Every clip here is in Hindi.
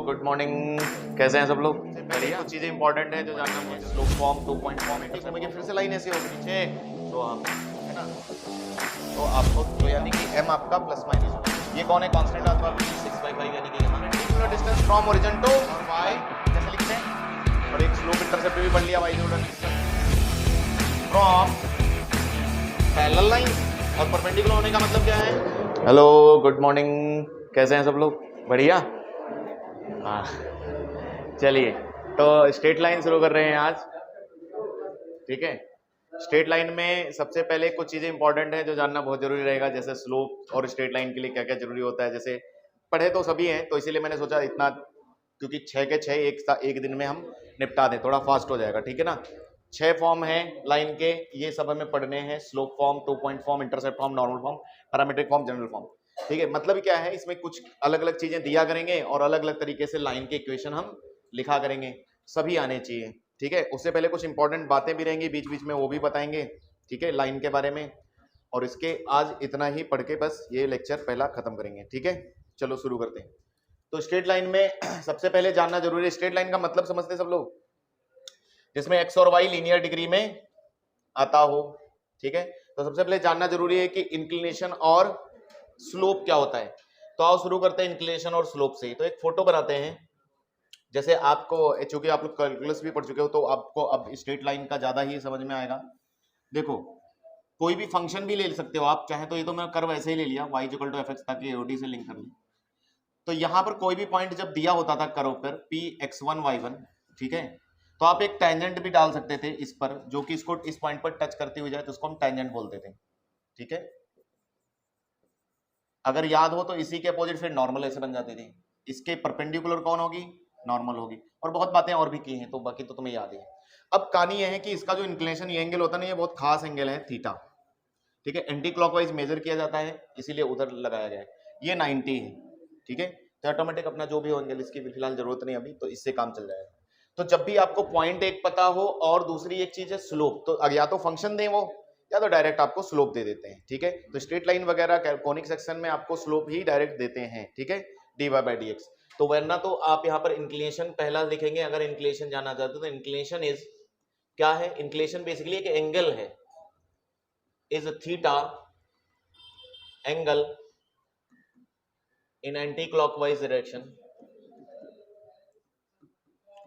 Good morning. कैसे हैं सब लोग? बढ़िया। कुछ चीजें इंपॉर्टेंट है जो जानना है। स्लोप फॉर्म 2.4 मीटर समय की फिर से लाइन ऐसे होगी नीचे, तो हम है ना, तो आपको तो यानी कि m आपका प्लस माइनस, ये कौन है कांस्टेंट आपका 6/5 यानी कि हमारा rectangular distance from origin two और y कैसे लिखते हैं, और एक स्लोप इंटरसेप्ट भी पढ़ लिया y equal distance from parallel line, और परपेंडिकुलर होने का मतलब क्या है? हेलो गुड मॉर्निंग, कैसे हैं सब लोग? बढ़िया। हाँ चलिए, तो स्ट्रेट लाइन शुरू कर रहे हैं आज। ठीक है, स्ट्रेट लाइन में सबसे पहले कुछ चीजें इंपॉर्टेंट है जो जानना बहुत जरूरी रहेगा, जैसे स्लोप और स्ट्रेट लाइन के लिए क्या क्या जरूरी होता है। जैसे पढ़े तो सभी हैं, तो इसीलिए मैंने सोचा इतना, क्योंकि 6 के 6 एक दिन में हम निपटा दें, थोड़ा फास्ट हो जाएगा। ठीक है ना, 6 फॉर्म है लाइन के, ये सब हमें पढ़ने हैं। Slope form, 2 point form, intercept form, normal form, parametric form, general form. ठीक है, मतलब क्या है, इसमें कुछ अलग अलग चीजें दिया करेंगे और अलग अलग तरीके से लाइन के इक्वेशन हम लिखा करेंगे, सभी आने चाहिए। ठीक है, उससे पहले कुछ इंपॉर्टेंट बातें भी रहेंगी बीच बीच में, वो भी बताएंगे। ठीक है, लाइन के बारे में। और इसके आज इतना ही पढ़ के बस ये लेक्चर पहला खत्म करेंगे। ठीक है, चलो शुरू करते हैं। तो स्ट्रेट लाइन में सबसे पहले जानना जरूरी है, स्ट्रेट लाइन का मतलब समझते सब लोग, जिसमें एक्स और वाई लीनियर डिग्री में आता हो। ठीक है, तो सबसे पहले जानना जरूरी है कि इंक्लिनेशन और स्लोप क्या होता है। तो आओ शुरू करते हैं इंक्लिनेशन और स्लोप से। तो एक फोटो बनाते हैं, जैसे आपको, चूंकि आप लोग कैलकुलस भी पढ़ चुके हो तो आपको अब स्ट्रेट लाइन का ज्यादा ही समझ में आएगा। देखो, कोई भी फंक्शन भी ले सकते हो आप चाहे तो, ये तो मैं कर्व ऐसे ही ले लिया y equal to F X, ताकि एओडी से लिंक कर लें। तो यहां पर कोई भी पॉइंट जब दिया होता था कर्व पर p x1 y1, ठीक है, तो आप एक टेंजेंट भी डाल सकते थे इस पर, जो कि इसको इस पॉइंट पर टच करते हुए जाए, तो उसको हम टेंजेंट बोलते थे। ठीक है, अगर याद हो तो इसी के अपोजिट फिर नॉर्मल ऐसे बन जाती थी। इसके परपेंडिकुलर कौन होगी? नॉर्मल होगी। और बहुत बातें और भी की हैं, तो बाकी तो तुम्हें याद ही है। अब कहानी यह है कि इसका जो इंक्लिनेशन, ये एंगल होता है ना, ये बहुत खास एंगल है, थीटा। ठीक है, एंटी क्लॉकवाइज मेजर किया जाता है, इसीलिए उधर लगाया गया है। ये 90 है। ठीक है, तो ऑटोमेटिक अपना जो भी हो एंगल, इसकी फिलहाल जरूरत नहीं अभी, तो इससे काम चल जाएगा। तो जब भी आपको पॉइंट एक पता हो और दूसरी एक चीज है स्लोप, तो या तो फंक्शन दें वो, या तो डायरेक्ट आपको स्लोप दे देते हैं। ठीक है, तो स्ट्रेट लाइन वगैरह कॉनिक सेक्शन में आपको स्लोप ही डायरेक्ट देते हैं। ठीक है, dy/dx। तो वरना तो आप यहाँ पर इंक्लिनेशन पहला लिखेंगे, अगर इंक्लिनेशन जानना चाहते हो तो इंक्लिनेशन इज क्या है? इंक्लिनेशन बेसिकली एक एंगल है, is theta angle in anti-clockwise direction,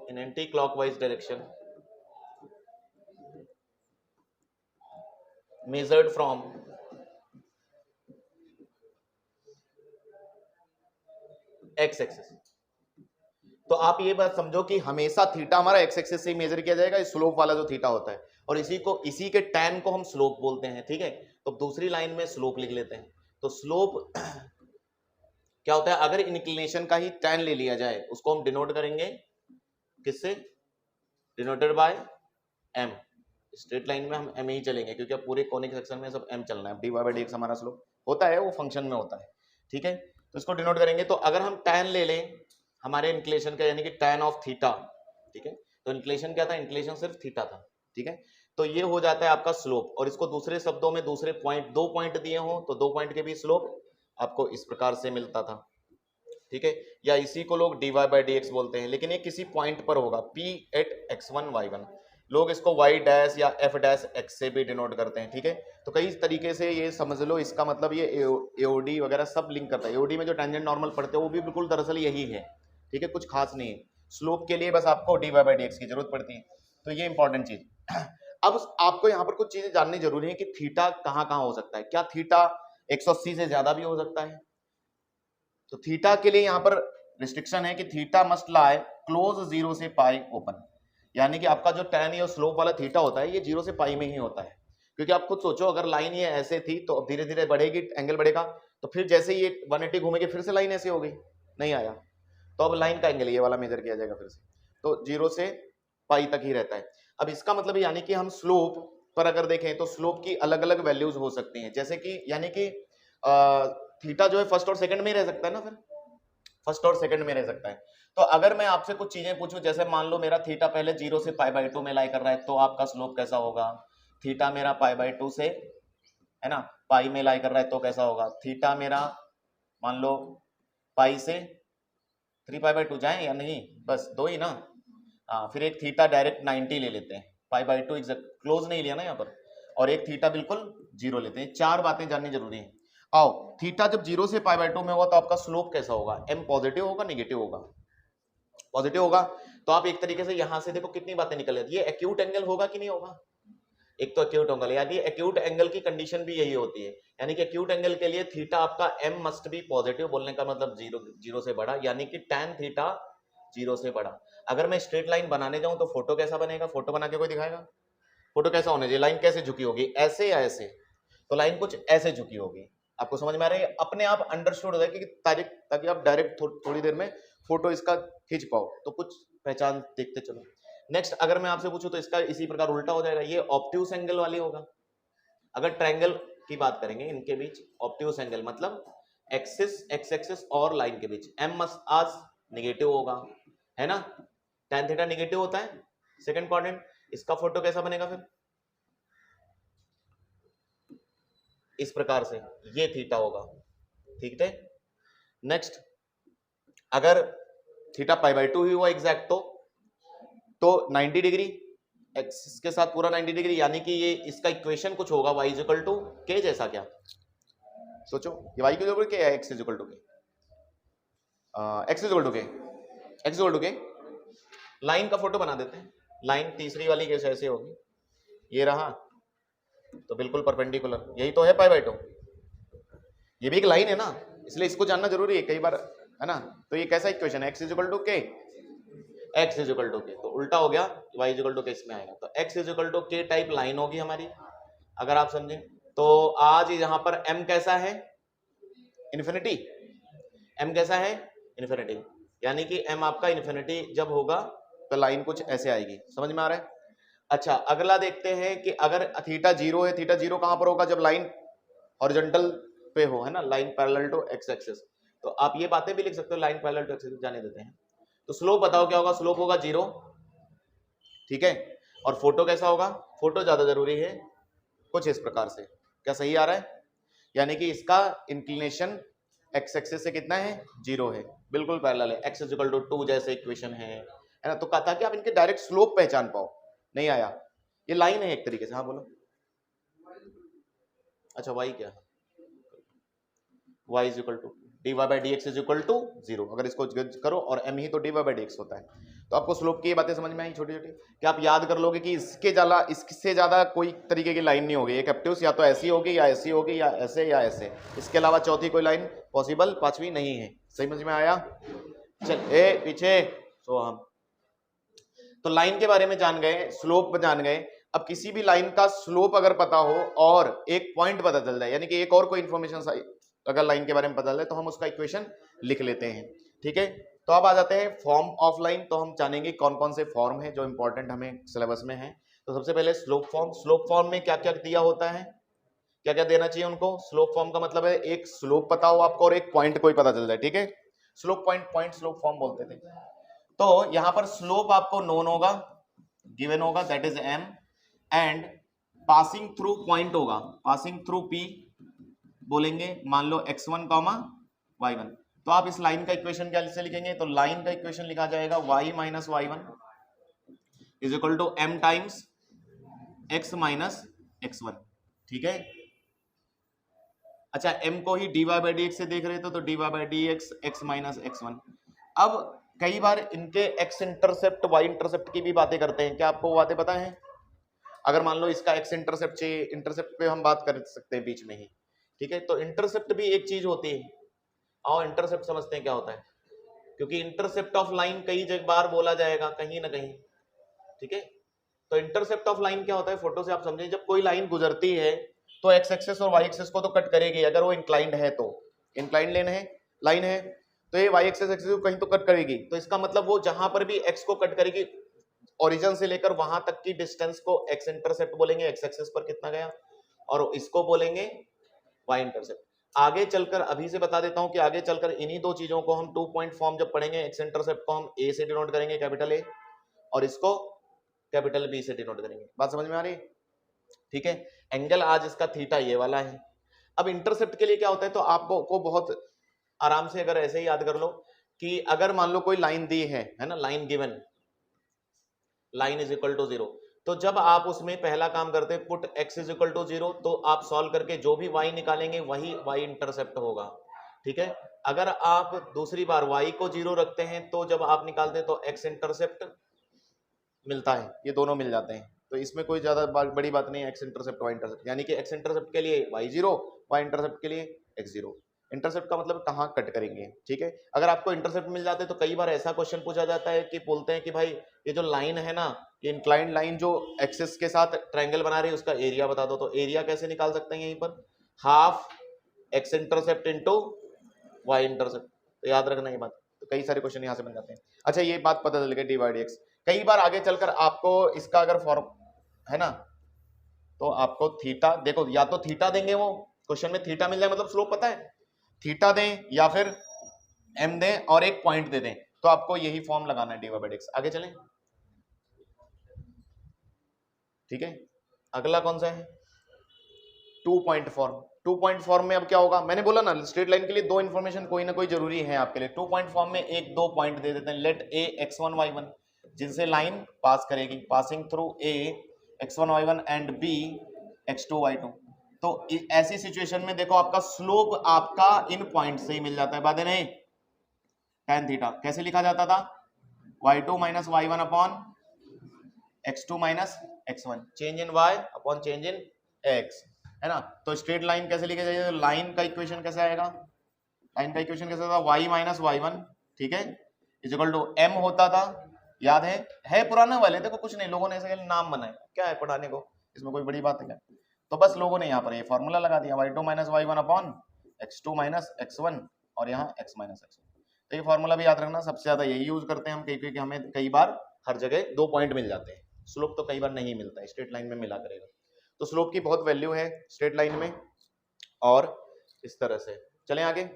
in anti-clockwise direction measured from x axis. तो आप ये बात समझो कि हमेशा थीटा हमारा x एक्सिस से ही मेजर किया जाएगा, स्लोप वाला जो थीटा होता है, और इसी के tan को हम स्लोप बोलते हैं। ठीक है, तो दूसरी लाइन में स्लोप लिख लेते हैं। तो स्लोप क्या होता है? अगर इंक्लिनेशन का ही tan ले लिया जाए, उसको हम डिनोट करेंगे किससे? Denoted by m। Straight line में हम m ही चलेंगे, क्योंकि अब पूरे कोनिक सेक्शन में सब m चलना है। dy/dx हमारा स्लोप होता है, वो फंक्शन में होता है। ठीक है, तो इसको डिनोट करेंगे। तो अगर हम tan ले लें हमारे इंक्लिनेशन का, यानी कि tan ऑफ थीटा, ठीक है, तो इंक्लिनेशन क्या था? इंक्लिनेशन सिर्फ थीटा था। ठीक है, तो ये हो जाता है आपका स्लोप। और इसको दूसरे शब्दों में, दूसरे पॉइंट, 2 पॉइंट दिए हो तो 2 पॉइंट के भी स्लोप आपको इस प्रकार से मिलता था। ठीक है, या इसी को लोग dy/dx बोलते हैं, लेकिन ये किसी पॉइंट पर होगा, p at x1 y1। लोग इसको y डैश या f डैश x से भी डिनोट करते हैं। ठीक है, तो कई तरीके से ये समझ लो, इसका मतलब ये एओडी वगैरह सब लिंक करता है। एओडी में जो टेंजेंट नॉर्मल पढ़ते हो वो भी बिल्कुल दरअसल यही है। ठीक है, कुछ खास नहीं है। स्लोप के लिए बस आपको dy/dx की जरूरत पड़ती है, तो ये इंपॉर्टेंट चीज। अब आपको यहाँ पर कुछ चीजें जाननी जरूरी है कि थीटा कहाँ कहाँ हो सकता है। क्या थीटा 180 से ज्यादा भी हो सकता है? तो थीटा के लिए यहाँ पर रिस्ट्रिक्शन है कि थीटा मस्ट लाई क्लोज 0 से पाई ओपन, यानी कि आपका जो tan या स्लोप वाला थीटा होता है, ये 0 से पाई में ही होता है। क्योंकि आप खुद सोचो, अगर लाइन ये ऐसे थी तो अब धीरे धीरे बढ़ेगी, एंगल बढ़ेगा, तो फिर जैसे ये 180 घूमेगी फिर से लाइन ऐसे हो गई, नहीं आया, तो अब लाइन का एंगल ये वाला मेजर किया जाएगा फिर से, तो 0 से पाई तक ही रहता है। अब इसका मतलब यानी कि हम स्लोप पर अगर देखें तो स्लोप की अलग अलग वैल्यूज हो सकती हैं, जैसे कि यानी कि थीटा जो है फर्स्ट और सेकंड में ही रह सकता है ना, फिर फर्स्ट और सेकंड में रह सकता है। तो अगर मैं आपसे कुछ चीजें पूछूं, जैसे मान लो मेरा थीटा पहले 0 से π/2 में लाई कर रहा है, तो आपका स्लोप कैसा होगा? थीटा मेरा π/2 से, है ना, पाई में लाई कर रहा है, तो कैसा होगा? थीटा मेरा मान लो पाई से 3π/2 जाए या नहीं, बस दो ही ना। हाँ, फिर एक थीटा डायरेक्ट 90 ले लेते हैं, π/2 एग्जैक्ट क्लोज नहीं लिया ना यहाँ पर, और एक थीटा बिल्कुल 0 लेते हैं। चार बातें जाननी जरूरी है। आओ, थीटा जब 0 से π/2 में होगा तो आपका स्लोप कैसा होगा, m पॉजिटिव होगा निगेटिव होगा? पॉजिटिव होगा। तो आप एक तरीके से यहां से देखो कितनी बातें निकल जाती है, एक्यूट एंगल होगा कि नहीं होगा? एक तो एक्यूट एंगल, यानी एक्यूट एंगल की कंडीशन भी यही होती है, यानी कि एक्यूट एंगल के लिए थीटा आपका m मस्ट बी पॉजिटिव, बोलने का मतलब जीरो से बड़ा, यानी कि tan थीटा 0 से बड़ा। अगर मैं स्ट्रेट लाइन बनाने जाऊं तो फोटो कैसा बनेगा, फोटो बना के कोई दिखाएगा? फोटो कैसा होना चाहिए, लाइन कैसे झुकी होगी, ऐसे या ऐसे? तो लाइन कुछ ऐसे झुकी होगी। आपको समझ में आ रहा है? अपने आप अंडरस्टूड हो जाए कि ताकि आप डायरेक्ट थोड़ी देर में फोटो इसका खींच पाओ, तो कुछ पहचान देखते चलो। नेक्स्ट, अगर मैं आपसे पूछूं तो इसका इसी प्रकार उल्टा हो जाएगा, ये ऑब्ट्यूस एंगल वाली होगा। अगर ट्रायंगल की बात करेंगे, इनके बीच ऑब्ट्यूस एंगल मतलब एक्सिस, एक्स एक्सिस और लाइन के बीच m मस्ट आज निगेटिव होगा, है ना? tan थीटा निगेटिव होता है। सेकंड क्वाड्रेंट, इसका फोटो कैसा बनेगा फिर? इस प्रकार से, ये थीटा होगा, ठीक है। नेक्स्ट, अगर थीटा π/2 ही हुआ एग्जैक्ट तो 90 डिग्री एक्सिस के साथ पूरा 90 डिग्री, यानी कि ये इसका इक्वेशन कुछ होगा y = k जैसा। क्या सोचो, ये y = k है, x = k, x = k। Line का फोटो बना देते हैं, लाइन तीसरी वाली कैसे ऐसे होगी, ये रहा, तो बिल्कुल परपेंडिकुलर, यही तो है π/2। ये भी एक लाइन है ना, इसलिए इसको जानना जरूरी है कई बार, है ना? तो ये कैसा इक्वेशन है, x = k, x = k, तो उल्टा हो गया, y = k इसमें आएगा, तो x = k टाइप लाइन होगी हमारी, अगर आप समझें तो। आज यहाँ पर m कैसा है, इन्फिनिटी, m कैसा है, इन्फिनिटी, यानी कि m आपका इन्फिनिटी जब होगा तो लाइन कुछ ऐसे आएगी, समझ में आ रहा है? अच्छा, अगला देखते हैं कि अगर थीटा 0 है, थीटा 0 कहां पर होगा, जब लाइन हॉरिजॉन्टल पे हो, है ना, line parallel to X axis. तो आप ये बातें भी लिख सकते हो, line parallel to X axis, जाने देते हैं। तो स्लोप बताओ क्या होगा, स्लोप होगा 0, ठीक है। और फोटो कैसा होगा, फोटो ज्यादा जरूरी है, कुछ इस प्रकार से। क्या सही आ रहा है? यानी कि इसका इंक्लिनेशन एक्स एक्सिस से कितना है, 0 है, बिल्कुल पैरेलल है, x = 2 जैसे इक्वेशन है ना? तो कहता कि आप इनके डायरेक्ट स्लोप पहचान पाओ। नहीं आया, ये लाइन है एक तरीके से। हाँ बोलो। अच्छा, y क्या है, y = dy/dx = 0, अगर इसको करो और m ही तो dy/dx होता है। तो आपको स्लोप की ये बातें समझ में आई छोटी छोटी, कि आप याद कर लोगे कि इससे ज्यादा कोई तरीके की लाइन नहीं होगी, एक ऑब्ट्यूस या तो ऐसी होगी या ऐसी होगी या ऐसे या ऐसे, इसके अलावा चौथी कोई लाइन पॉसिबल, पांचवी नहीं है। सही समझ में आया? चल पीछे सो हम तो लाइन के बारे में जान गए, स्लोप जान गए। अब किसी भी लाइन का स्लोप अगर पता हो और एक पॉइंट पता चल जाए, यानी कि एक और कोई इंफॉर्मेशन अगर लाइन के बारे में पता चले, तो हम उसका इक्वेशन लिख लेते हैं, ठीक है। तो अब आ जाते हैं फॉर्म ऑफ लाइन। तो हम जानेंगे कौन कौन से फॉर्म है जो इंपॉर्टेंट हमें सिलेबस में है। तो सबसे पहले स्लोप फॉर्म। स्लोप फॉर्म में क्या क्या दिया होता है, क्या क्या देना चाहिए उनको? स्लोप फॉर्म का मतलब है एक स्लोप पता हो आपको और एक पॉइंट कोई पता चल जाए, ठीक है। स्लोप पॉइंट स्लोप फॉर्म बोलते थे। तो यहां पर स्लोप आपको नोन होगा, गिवन होगा, that is m, and passing through point होगा, पासिंग थ्रू p बोलेंगे, मान लो x1, y1। तो आप इस लाइन का इक्वेशन क्या से लिखेंगे? तो लाइन का इक्वेशन लिखा जाएगा y - y1 = m times x - x1, ठीक है। अच्छा, m को ही dy/dx से देख रहे थे, तो dy/dx x - x1। अब कई बार इनके x इंटरसेप्ट y इंटरसेप्ट की भी बातें करते हैं, क्या आपको बातें पता है? अगर मान लो इसका x इंटरसेप्ट चाहिए, इंटरसेप्ट पे हम बात कर सकते हैं बीच में ही, ठीक है। तो इंटरसेप्ट भी एक चीज होती है। आओ इंटरसेप्ट समझते हैं क्या होता है, क्योंकि इंटरसेप्ट ऑफ लाइन कई जगह बार बोला जाएगा कहीं ना कहीं, ठीक है। तो इंटरसेप्ट ऑफ लाइन क्या होता है, फोटो से आप समझें, जब कोई लाइन गुजरती है तो एक्स एक्सेस और वाई एक्सेस को तो कट करेगी, अगर वो इंक्लाइंड है तो, इंक्लाइंड लाइन है तो ये वाई एक्सेस एक्सेस को कहीं तो कट करेगी। तो इसका मतलब वो जहां पर भी एक्स को कट करेगी, ओरिजिन से लेकर वहां तक की डिस्टेंस को एक्स इंटरसेप्ट बोलेंगे, एक्स एक्सेस पर कितना गया, और इसको बोलेंगे वाई इंटरसेप्ट। आगे चलकर, अभी से बता देता हूं कि आगे चलकर इन्हीं दो चीजों को हम 2 पॉइंट फॉर्म जब पढ़ेंगे, एक्स इंटरसेप्ट को हम ए से डिनोट करेंगे, कैपिटल ए, और इसको कैपिटल बी से डिनोट करेंगे। बात समझ में आ रही? ठीक है। एंगल आज इसका थीटा ये वाला है। अब इंटरसेप्ट के लिए क्या होता है, तो आपको बहुत आराम से अगर ऐसे ही याद कर लो कि अगर मान लो कोई लाइन दी है ना, line given, line is equal to 0, तो जब आप उसमें पहला काम करते हैं put x is equal to 0, तो आप सॉल्व करके जो भी y निकालेंगे वही y इंटरसेप्ट होगा, ठीक है। अगर आप दूसरी बार y को 0 रखते हैं तो जब आप निकालते हैं तो x इंटरसेप्ट मिलता है, ये दोनों मिल जाते हैं, तो इसमें कोई ज्यादा बड़ी बात नहीं है। x इंटरसेप्ट y इंटरसेप्ट, यानी कि x इंटरसेप्ट के लिए y0, y इंटरसेप्ट के लिए x0। इंटरसेप्ट का मतलब कहाँ कट करेंगे, ठीक है। अगर आपको इंटरसेप्ट मिल जाते हैं तो कई बार ऐसा क्वेश्चन पूछा जाता है कि बोलते हैं कि भाई ये जो लाइन है ना, ये इंक्लाइंड लाइन जो एक्सिस के साथ ट्रायंगल बना रही है उसका एरिया बता दो, तो एरिया कैसे निकाल सकते हैं यहीं पर, half x intercept into y intercept, तो याद रखना ये बात। तो कई सारे क्वेश्चन यहाँ से बन जाते हैं। अच्छा ये बात पता चल गई dy/dx। कई बार आगे चलकर आपको इसका अगर फॉर्म है ना, तो आपको थीटा, देखो या तो थीटा देंगे, वो क्वेश्चन में थीटा मिल जाए मतलब स्लोप पता है, थीटा दें या फिर m दें और एक पॉइंट दे दें, तो आपको यही फॉर्म लगाना है dy/dx। आगे चलें, ठीक है। अगला कौन सा है, 2 पॉइंट फॉर्म। 2 पॉइंट फॉर्म में अब क्या होगा, मैंने बोला ना स्ट्रेट लाइन के लिए दो इंफॉर्मेशन कोई ना कोई जरूरी है आपके लिए। 2 पॉइंट फॉर्म में एक दो पॉइंट दे देते हैं, लेट a x1 y1, जिनसे लाइन पास करेगी, passing through a x1 y1 and b x2 y2। तो ऐसी सिचुएशन में देखो आपका स्लोप आपका इन पॉइंट से ही मिल जाता है, बात है नहीं। tan थीटा कैसे लिखा जाता था, y2 minus y1 upon x2 minus x1, change in y upon change in x, है ना। तो स्ट्रेट लाइन कैसे लिखे जाएगा, लाइन का इक्वेशन कैसे आएगा, लाइन का इक्वेशन कैसे था, y माइनस y1, ठीक है, इज इक्वल टू m होता था, याद है पुराने वाले, देखो कुछ नहीं, लोगों ने ऐसे नाम बनाया, क्या है पढ़ाने को, इसमें कोई बड़ी बात है क्या, तो बस लोगों ने यहाँ पर ये फॉर्मूला लगा दिया, y2 minus y1 upon x2 minus x1 और यहाँ x माइनस x1। तो ये फॉर्मूला भी याद रखना, सबसे ज्यादा यही यूज करते हैं हम, क्योंकि हमें कई बार हर जगह 2 पॉइंट मिल जाते हैं, स्लोप तो कई बार नहीं मिलता है, स्ट्रेट लाइन में मिला करेगा। तो स्लोप की बहुत वैल्यू है स्ट्रेट लाइन में, और इस तरह से चलें आगे।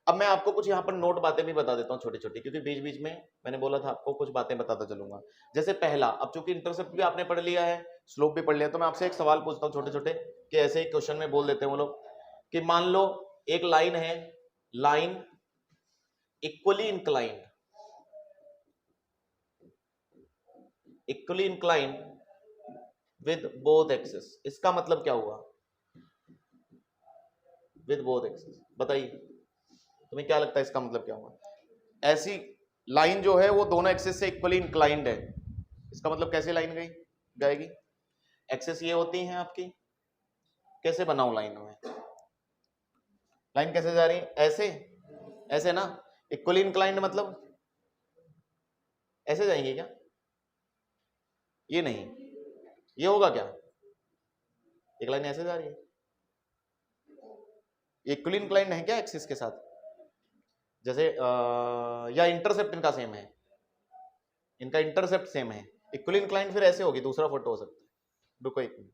अब मैं आपको कुछ यहाँ पर नोट बातें भी बता देता हूँ छोटी छोटी, क्योंकि बीच बीच में मैंने बोला था आपको कुछ बातें बताता चलूंगा। जैसे पहला, अब चूंकि इंटरसेप्ट भी आपने पढ़ लिया है, स्लोप भी पढ़ लिया, तो मैं आपसे एक सवाल पूछता हूँ छोटे छोटे, कि ऐसे ही क्वेश्चन में बोल देते हैं वो लोग, कि मान लो एक लाइन है, line equally inclined, equally inclined with both axis, इसका मतलब क्या हुआ, विद बोथ एक्सिस, बताइए तुम्हें क्या लगता है इसका मतलब क्या होगा। ऐसी लाइन जो है वो दोनों एक्सिस से इक्वली इंक्लाइंड है, इसका मतलब कैसे लाइन गई जाएगी, एक्सिस ये होती है आपकी, कैसे बनाऊं लाइन में, लाइन कैसे जा रही है, ऐसे, ऐसे ना, इक्वली इंक्लाइंड मतलब ऐसे जाएंगे क्या, ये नहीं, ये होगा क्या, एक लाइन ऐसे जा रही है, इक्वली इंक्लाइंड है क्या एक्सिस के साथ, जैसे या इंटरसेप्ट इनका सेम है, इनका इंटरसेप्ट सेम है, इक्वली इंक्लाइंड फिर ऐसे होगी, दूसरा फोटो हो सकता है, रुको एक मिनट,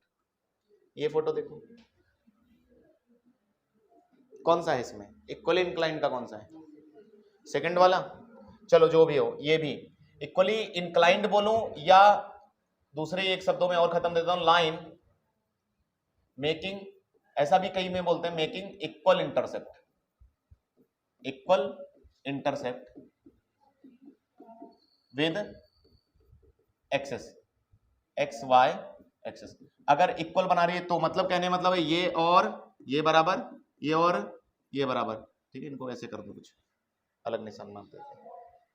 ये फोटो देखो कौन सा है इसमें, इक्वली इंक्लाइंड का कौन सा है, सेकंड वाला, चलो जो भी हो, ये भी इक्वली इंक्लाइंड बोलूं या दूसरे एक शब्दों में और खत्म देता हूं, लाइन मेकिंग, ऐसा भी कई में बोलते हैं, making equal intercept, equal intercept with axes X Y axes, अगर इक्वल बना रही है तो मतलब कहने मतलब है ये और ये बराबर, ये और ये बराबर, ठीक है, इनको ऐसे कर दो, कुछ अलग निशान मानते हैं,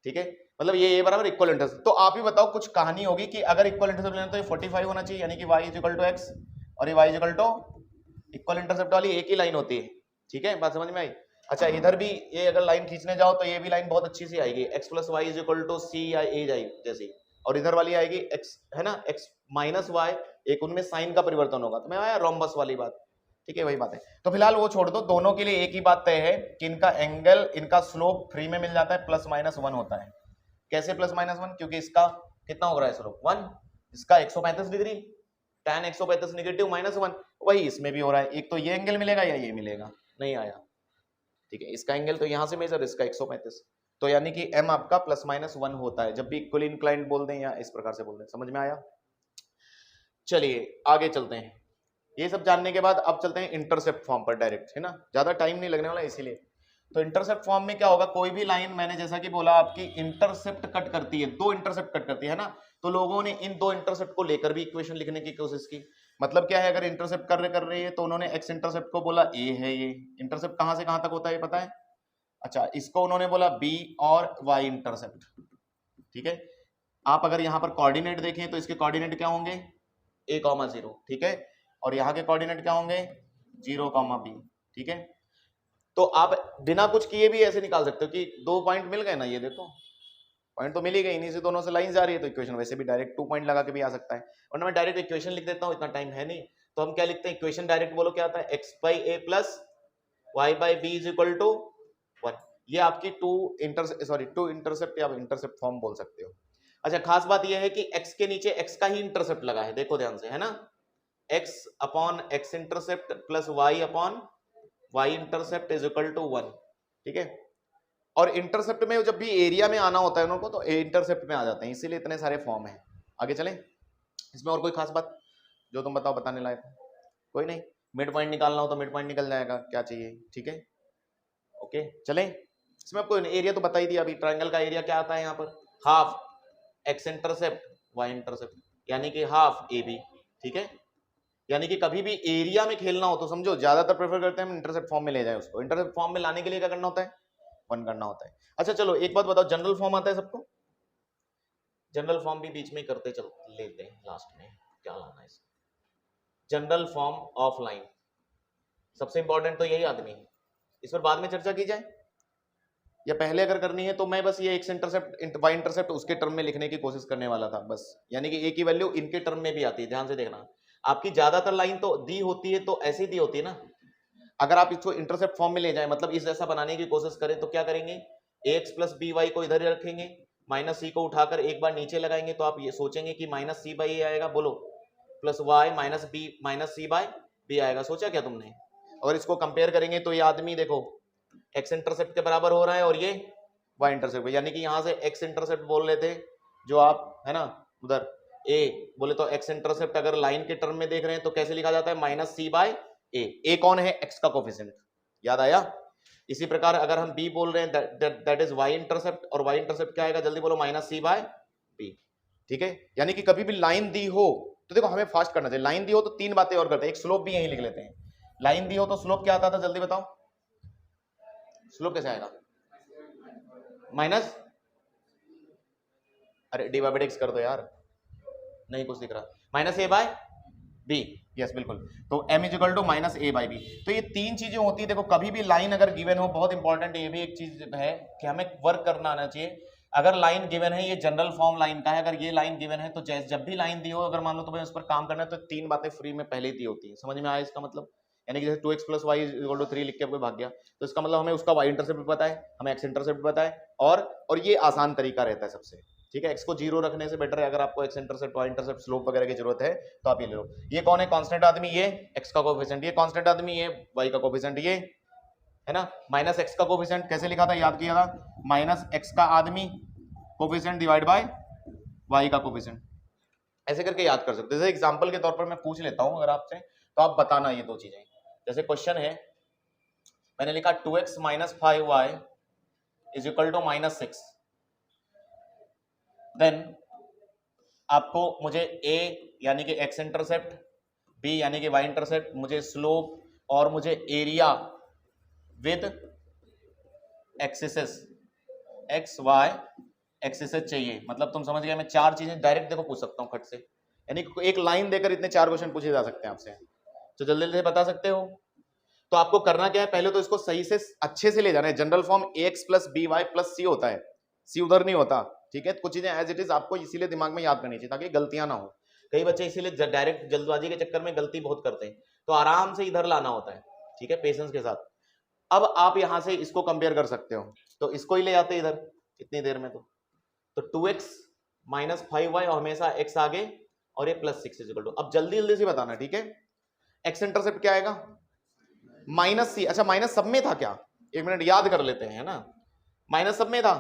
ठीक है, मतलब ये बराबर इक्वल इंटरसेप्ट। तो आप ही बताओ, कुछ कहानी होगी कि अगर इक्वल इंटरसेप्ट लेना तो ये 45 होना चाहिए, यानी कि y is equal to X और ये y is equal to, equal intercept वाली एक ही लाइन होती है, ठीक है, बात समझ में आई। अच्छा इधर भी ये अगर लाइन खींचने जाओ तो ये भी लाइन बहुत अच्छी सी आएगी, x plus Y is equal to C या ए जाएगी जैसी, और इधर वाली आएगी x, है ना, x माइनस वाई, एक उनमें साइन का परिवर्तन होगा, तो मैं आया रोम्बस वाली बात, ठीक है, वही बात है। तो फिलहाल वो छोड़ दो, दोनों के लिए एक ही बात तय है कि इनका एंगल, इनका स्लोप फ्री में मिल जाता है, प्लस माइनस 1 होता है। कैसे प्लस माइनस 1, क्योंकि इसका कितना हो रहा है स्लोप 1, इसका 135 डिग्री, tan 135 नेगेटिव माइनस 1, वही इसमें भी हो रहा है, एक तो ये एंगल मिलेगा या ये मिलेगा, नहीं आया, ठीक है, इसका एंगल तो यहां से मेजर, इसका 135, तो यानी कि m आपका प्लस माइनस 1 होता है जब भी इक्वली इंक्लाइंड बोल दें या इस प्रकार से बोल दें, समझ में आया। चलिए आगे चलते हैं, ये सब जानने के बाद अब चलते हैं इंटरसेप्ट फॉर्म पर डायरेक्ट, है ना, ज्यादा टाइम नहीं लगने वाला इसीलिए। तो इंटरसेप्ट फॉर्म में क्या होगा, कोई भी लाइन मैंने जैसा कि बोला आपकी इंटरसेप्ट कट करती है, दो इंटरसेप्ट कट करती है ना, तो लोगों ने इन दो इंटरसेप्ट को लेकर भी इक्वेशन लिखने की कोशिश की। मतलब क्या है, अगर इंटरसेप्ट कर रही है तो उन्होंने एक्स इंटरसेप्ट को बोला ए है, ये इंटरसेप्ट कहां से कहां तक होता है पता है? अच्छा, इसको उन्होंने बोला बी और वाई इंटरसेप्ट, ठीक है। आप अगर यहाँ पर कोऑर्डिनेट देखें तो इसके कोऑर्डिनेट क्या होंगे, a,0, ठीक है, और यहाँ के कोऑर्डिनेट क्या होंगे 0,b, ठीक है। तो आप बिना कुछ किए भी ऐसे निकाल सकते हो कि 2 पॉइंट मिल गए ना, ये देखो पॉइंट तो मिल ही गई, इन्हीं से दोनों से लाइन जा रही है, तो इक्वेशन वैसे भी डायरेक्ट 2 पॉइंट लगा के भी आ सकता है। और मैं डायरेक्ट इक्वेशन लिख देता हूँ, इतना टाइम है नहीं, तो हम क्या लिखते हैं इक्वेशन डायरेक्ट, बोलो क्या आता है, x/a plus y/b is equal to 1। ये आपकी टू इंटरसेप्ट या इंटरसेप्ट फॉर्म बोल सकते हो। अच्छा, खास बात यह है कि x के नीचे x का ही इंटरसेप्ट लगा है, देखो ध्यान से, है ना, x upon x intercept plus y upon y intercept is equal to 1, ठीक है। और इंटरसेप्ट में जब भी एरिया में आना होता है उनको, तो इंटरसेप्ट में आ जाते हैं, इसीलिए इतने सारे फॉर्म हैं। आगे चलें, इसमें और कोई खास बात जो तुम बताओ, बताने लायक कोई नहीं? मिड पॉइंट निकालना हो तो मिड पॉइंट निकल जाएगा, क्या चाहिए, ठीक है, ओके। चलें, इसमें आपको एरिया तो बता ही दिया अभी, ट्रायंगल का एरिया क्या आता है यहाँ पर, half X intercept Y intercept, यानी कि हाफ ए बी, ठीक है। यानी कि कभी भी एरिया में खेलना हो तो समझो ज्यादातर प्रेफर करते हैं हम इंटरसेप्ट फॉर्म में ले जाए उसको। इंटरसेप्ट फॉर्म में लाने के लिए क्या करना होता है, 1 करना होता है। अच्छा चलो एक बात बताओ, जनरल फॉर्म आता है सबको? जनरल फॉर्म भी बीच में करते चल लेते हैं, लास्ट में क्या लाना है इसको। जनरल फॉर्म ऑफ लाइन, सबसे इंपॉर्टेंट तो यही आदमी है, इस पर बाद में चर्चा की जाए या पहले अगर करनी है तो मैं बस ये एक्स इंटरसेप्ट वाई इंटरसेप्ट उसके टर्म में लिखने की कोशिश करने वाला था बस। यानी कि ए की वैल्यू इनके टर्म में भी आती है, ध्यान से देखना। आपकी ज्यादातर लाइन तो दी होती है तो ऐसे दी होती है ना, अगर आप इसको इंटरसेप्ट फॉर्म में ले जाए, मतलब इस जैसा बनाने की कोशिश करें, तो क्या करेंगे, ax प्लस बी वाई को इधर ही रखेंगे, माइनस सी को उठाकर एक बार नीचे लगाएंगे, तो आप ये सोचेंगे कि माइनस सी बाई ए आएगा, बोलो, plus Y minus B minus C by B आएगा। सोचा क्या तुमने? और इसको कंपेयर करेंगे तो ये आदमी देखो एक्स इंटरसेप्ट के बराबर हो रहा है और ये वाई इंटरसेप्ट, यानी कि यहां से एक्स इंटरसेप्ट बोल रहे थे जो आप, है ना, उधर ए बोले तो एक्स इंटरसेप्ट अगर लाइन के टर्म में देख रहे हैं तो कैसे लिखा जाता है, माइनस सी बाय ए कौन है, एक्स का कोफिशिएंट, याद आया। इसी प्रकार अगर हम बी बोल रहे हैं दैट इज वाई इंटरसेप्ट, और वाई इंटरसेप्ट क्या आएगा, जल्दी बोलो, माइनस सी बाय बी, ठीक है। यानी कि कभी भी लाइन दी हो तो देखो हमें फास्ट करना चाहिए, लाइन दी हो तो 3 बातें और करते हैं, एक स्लोप भी यहीं लिख लेते हैं। लाइन दी हो तो स्लोप क्या आता था, जल्दी बताओ, स्लोप कैसे आएगा, माइनस, अरे डिवाइडेड कर दो यार, नहीं कुछ दिख रहा, minus A by B, yes बिल्कुल, तो m is equal to minus A by B. तो ये 3 चीजें होती है, देखो कभी भी लाइन अगर गिवन हो, बहुत इंपॉर्टेंट ये भी एक चीज है कि हमें वर्क करना आना चाहिए। अगर लाइन गिवन है, ये जनरल फॉर्म लाइन का है, अगर ये लाइन गिवन है तो जब भी लाइन दी हो, अगर मान लो तुम्हें उस पर काम करना है तो 3 बातें फ्री में पहले दी होती है, समझ में आया इसका मतलब? यानी कि जैसे 2x plus Y is equal to 3 लिख के कोई भाग गया, तो इसका मतलब हमें उसका y इंटरसेप्ट भी पता है, हमें x इंटरसेप्ट भी पता है, और ये आसान तरीका रहता है सबसे, ठीक है। x को 0 रखने से बेटर है, अगर आपको x intercept y intercept slope वगैरह की जरूरत है तो आप ये ले लो। ये कौन है, कांस्टेंट आदमी, ये x का कोएफिशिएंट, ये कांस्टेंट आदमी, ये y का कोएफिशिएंट, ये है ना, माइनस x का कोएफिशिएंट कैसे लिखा था, याद किया था, माइनस x का आदमी कोएफिशिएंट डिवाइड बाय y का कोएफिशिएंट, ऐसे करके याद कर सकते हो। जैसे एग्जांपल के तौर पर मैं पूछ लेता हूं अगर आपसे, तो आप बताना ये 2 चीजें। जैसे क्वेश्चन है, मैंने लिखा 2x minus 5y is equal to minus 6, then आपको मुझे a यानी कि x इंटरसेप्ट, b यानी कि y इंटरसेप्ट, मुझे स्लोप और मुझे area with axes x y axes चाहिए। मतलब तुम समझ गए, मैं 4 चीजें डायरेक्ट देखो पूछ सकता हूँ खट से, यानी एक लाइन देकर इतने 4 क्वेश्चन पूछे जा सकते हैं आपसे, तो जल्दी जल्दी बता सकते हो। तो आपको करना क्या है, पहले तो इसको सही से अच्छे से ले जाना है। General form ax plus B Y plus C होता है, सी उधर नहीं होता, ठीक है। कुछ चीजें एज इट इज आपको इसीलिए दिमाग में याद करनी चाहिए ताकि गलतियां ना हो। कई बच्चे इसीलिए डायरेक्ट जल्दबाजी के चक्कर में गलती बहुत करते हैं, तो आराम से इधर लाना होता है, ठीक है, पेशेंस के साथ। अब आप यहां से इसको कंपेयर कर सकते हो, तो इसको ही ले जाते इधर इतनी देर में, तो 2x माइनस 5y और हमेशा x आगे और ये प्लस 6 इज इक्वल टू, अब जल्दी जल्दी से बताना, ठीक है। x इंटरसेप्ट क्या आएगा, माइनस सी, अच्छा माइनस सब में था क्या, 1 मिनट याद कर लेते हैं, है ना, माइनस सब में था,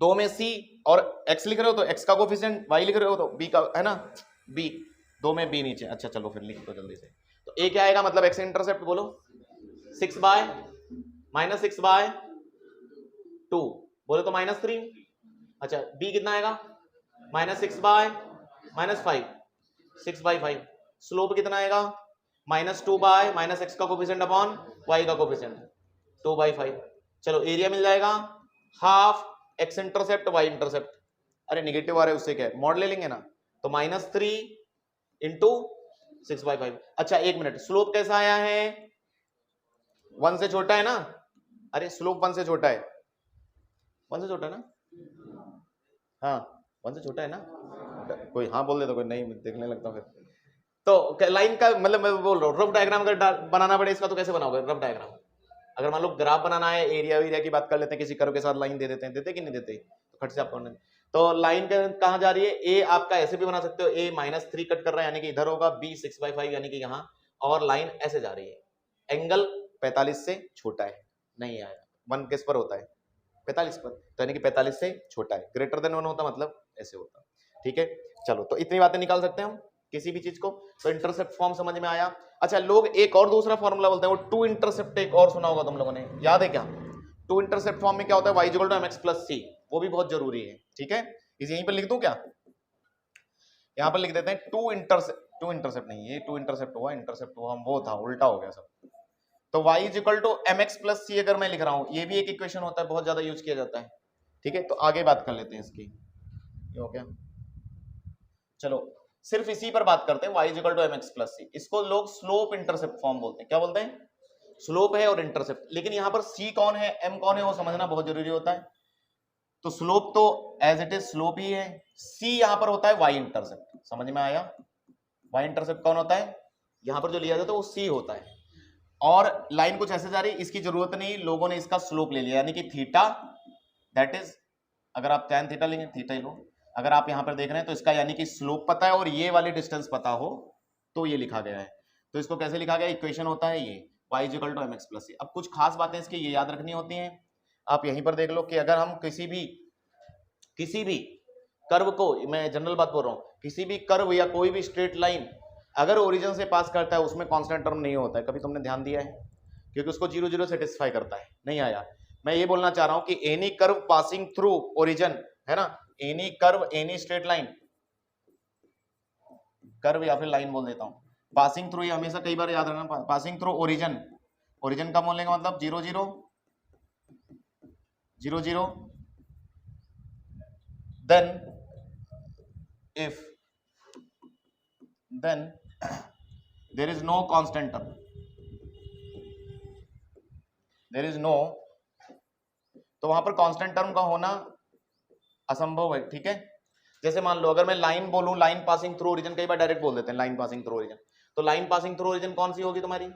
2 में c और x लिख रहे हो तो x का कोफिशिएंट, y लिख रहे हो तो b का, है ना, b, 2 में b नीचे, अच्छा चलो फिर लिख दो जल्दी से। तो a क्या आएगा, मतलब x इंटरसेप्ट बोलो 6 बाय -6/2 बोले तो -3। अच्छा b कितना आएगा -6/-5 6/5। स्लोप कितना आएगा -2/-x का कोफिशिएंट अपॉन y का कोफिशिएंट 2/5। चलो एरिया मिल जाएगा half x intercept y intercept. अरे निगेटिव आ रहा है उससे क्या है, मॉड ले लेंगे ना, तो -3 इंटू 6/5। अच्छा एक मिनट, स्लोप कैसा आया है 1 से छोटा है ना, अरे स्लोप 1 से छोटा है, 1 से छोटा है ना, हाँ 1 से छोटा है ना, कोई हाँ बोल दे तो कोई नहीं देखने लगता फिर। तो लाइन का मतलब मैं बोल रहा हूँ रफ डायग्राम अगर बनाना पड़े इसका तो कैसे बनाओगे रफ डायग्राम। अगर मान लो ग्राफ बनाना है, एरिया की बात कर लेते हैं, किसी कर्व के साथ लाइन दे देते हैं, देते कि नहीं देते, तो खट से आपको तो लाइन कहाँ जा रही है, ए आपका ऐसे भी बना सकते हो, ए -3 कट कर रहा है यानी कि इधर होगा, बी 6/5 यानी कि यहाँ, और लाइन ऐसे जा रही है, एंगल 45 से छोटा है, नहीं आया 1 किस पर होता है 45 पर, तो यानी कि 45 से छोटा है, ग्रेटर देन 1 होता मतलब ऐसे होता। ठीक है चलो, तो इतनी बातें निकाल सकते हैं हम किसी भी चीज को। तो इंटरसेप्ट फॉर्म समझ में आया। अच्छा लोग एक और दूसरा फॉर्मूला बोलते हैं, वो टू इंटरसेप्ट, एक और सुना होगा तुम लोगों ने, याद है क्या? टू इंटरसेप्ट फॉर्म में क्या होता है, y = mx + c, वो भी बहुत जरूरी है। ठीक है इसे यहीं पर लिख दूं क्या, यहां पर लिख देते हैं टू इंटरसेप्ट नहीं, ये टू इंटरसेप्ट हुआ हम वो था, उल्टा हो गया सब। तो y = mx + c अगर मैं लिख रहा हूं, ये भी एक इक्वेशन होता है, बहुत ज्यादा यूज किया जाता है। ठीक है तो आगे बात कर लेते हैं इसकी, ये हो गया। चलो सिर्फ इसी पर बात करते हैं, y = mx + c, इसको लोग स्लोप इंटरसेप्ट फॉर्म बोलते हैं। क्या बोलते हैं, स्लोप है और इंटरसेप्ट, लेकिन यहां पर c कौन है m कौन है वो समझना बहुत जरूरी होता है। तो स्लोप तो एज इट इज स्लोप ही है, c यहां पर होता है y इंटरसेप्ट, समझ में आया? y इंटरसेप्ट कौन होता है, यहां पर जो लिया जाता है वो c होता है, और लाइन कुछ ऐसे जा रही है, इसकी जरूरत नहीं, लोगों ने इसका स्लोप ले लिया, यानी कि थीटा, दैट इज अगर आप tan थीटा लेंगे थीटा ही लो, अगर आप यहां पर देख रहे हैं तो इसका यानी कि स्लोप पता है और ये वाली डिस्टेंस पता हो तो ये लिखा गया है। तो इसको कैसे लिखा गया, इक्वेशन होता है ये y = mx + c। अब कुछ खास बातें इसकी ये याद रखनी होती हैं, आप यहीं पर देख लो कि अगर हम किसी भी कर्व को, मैं जनरल बात बोल रहा हूं, किसी भी कर्व या कोई भी स्ट्रेट लाइन अगर ओरिजिन से पास करता है उसमें कांस्टेंट टर्म नहीं होता है, कभी तुमने ध्यान दिया है? क्योंकि उसको 0 0 सेटिस्फाई करता है, नहीं आया। मैं ये बोलना चाह रहा हूं कि any curve passing through origin, है ना, any curve any straight line, curve या फिर लाइन बोल देता हूं, पासिंग थ्रू, ये हमेशा कई बार याद रखना, पासिंग थ्रू ओरिजिन, ओरिजिन का बोलने का मतलब 0 0 0 0, then there is no constant term, there is no, तो वहां पर कांस्टेंट टर्म का होना असंभव है। ठीक है जैसे मान लो अगर मैं लाइन बोलूं, लाइन पासिंग थ्रू ओरिजिन, कई बार डायरेक्ट बोल देते हैं लाइन पासिंग थ्रू ओरिजिन, तो लाइन पासिंग थ्रू ओरिजिन कौन सी होगी तुम्हारी,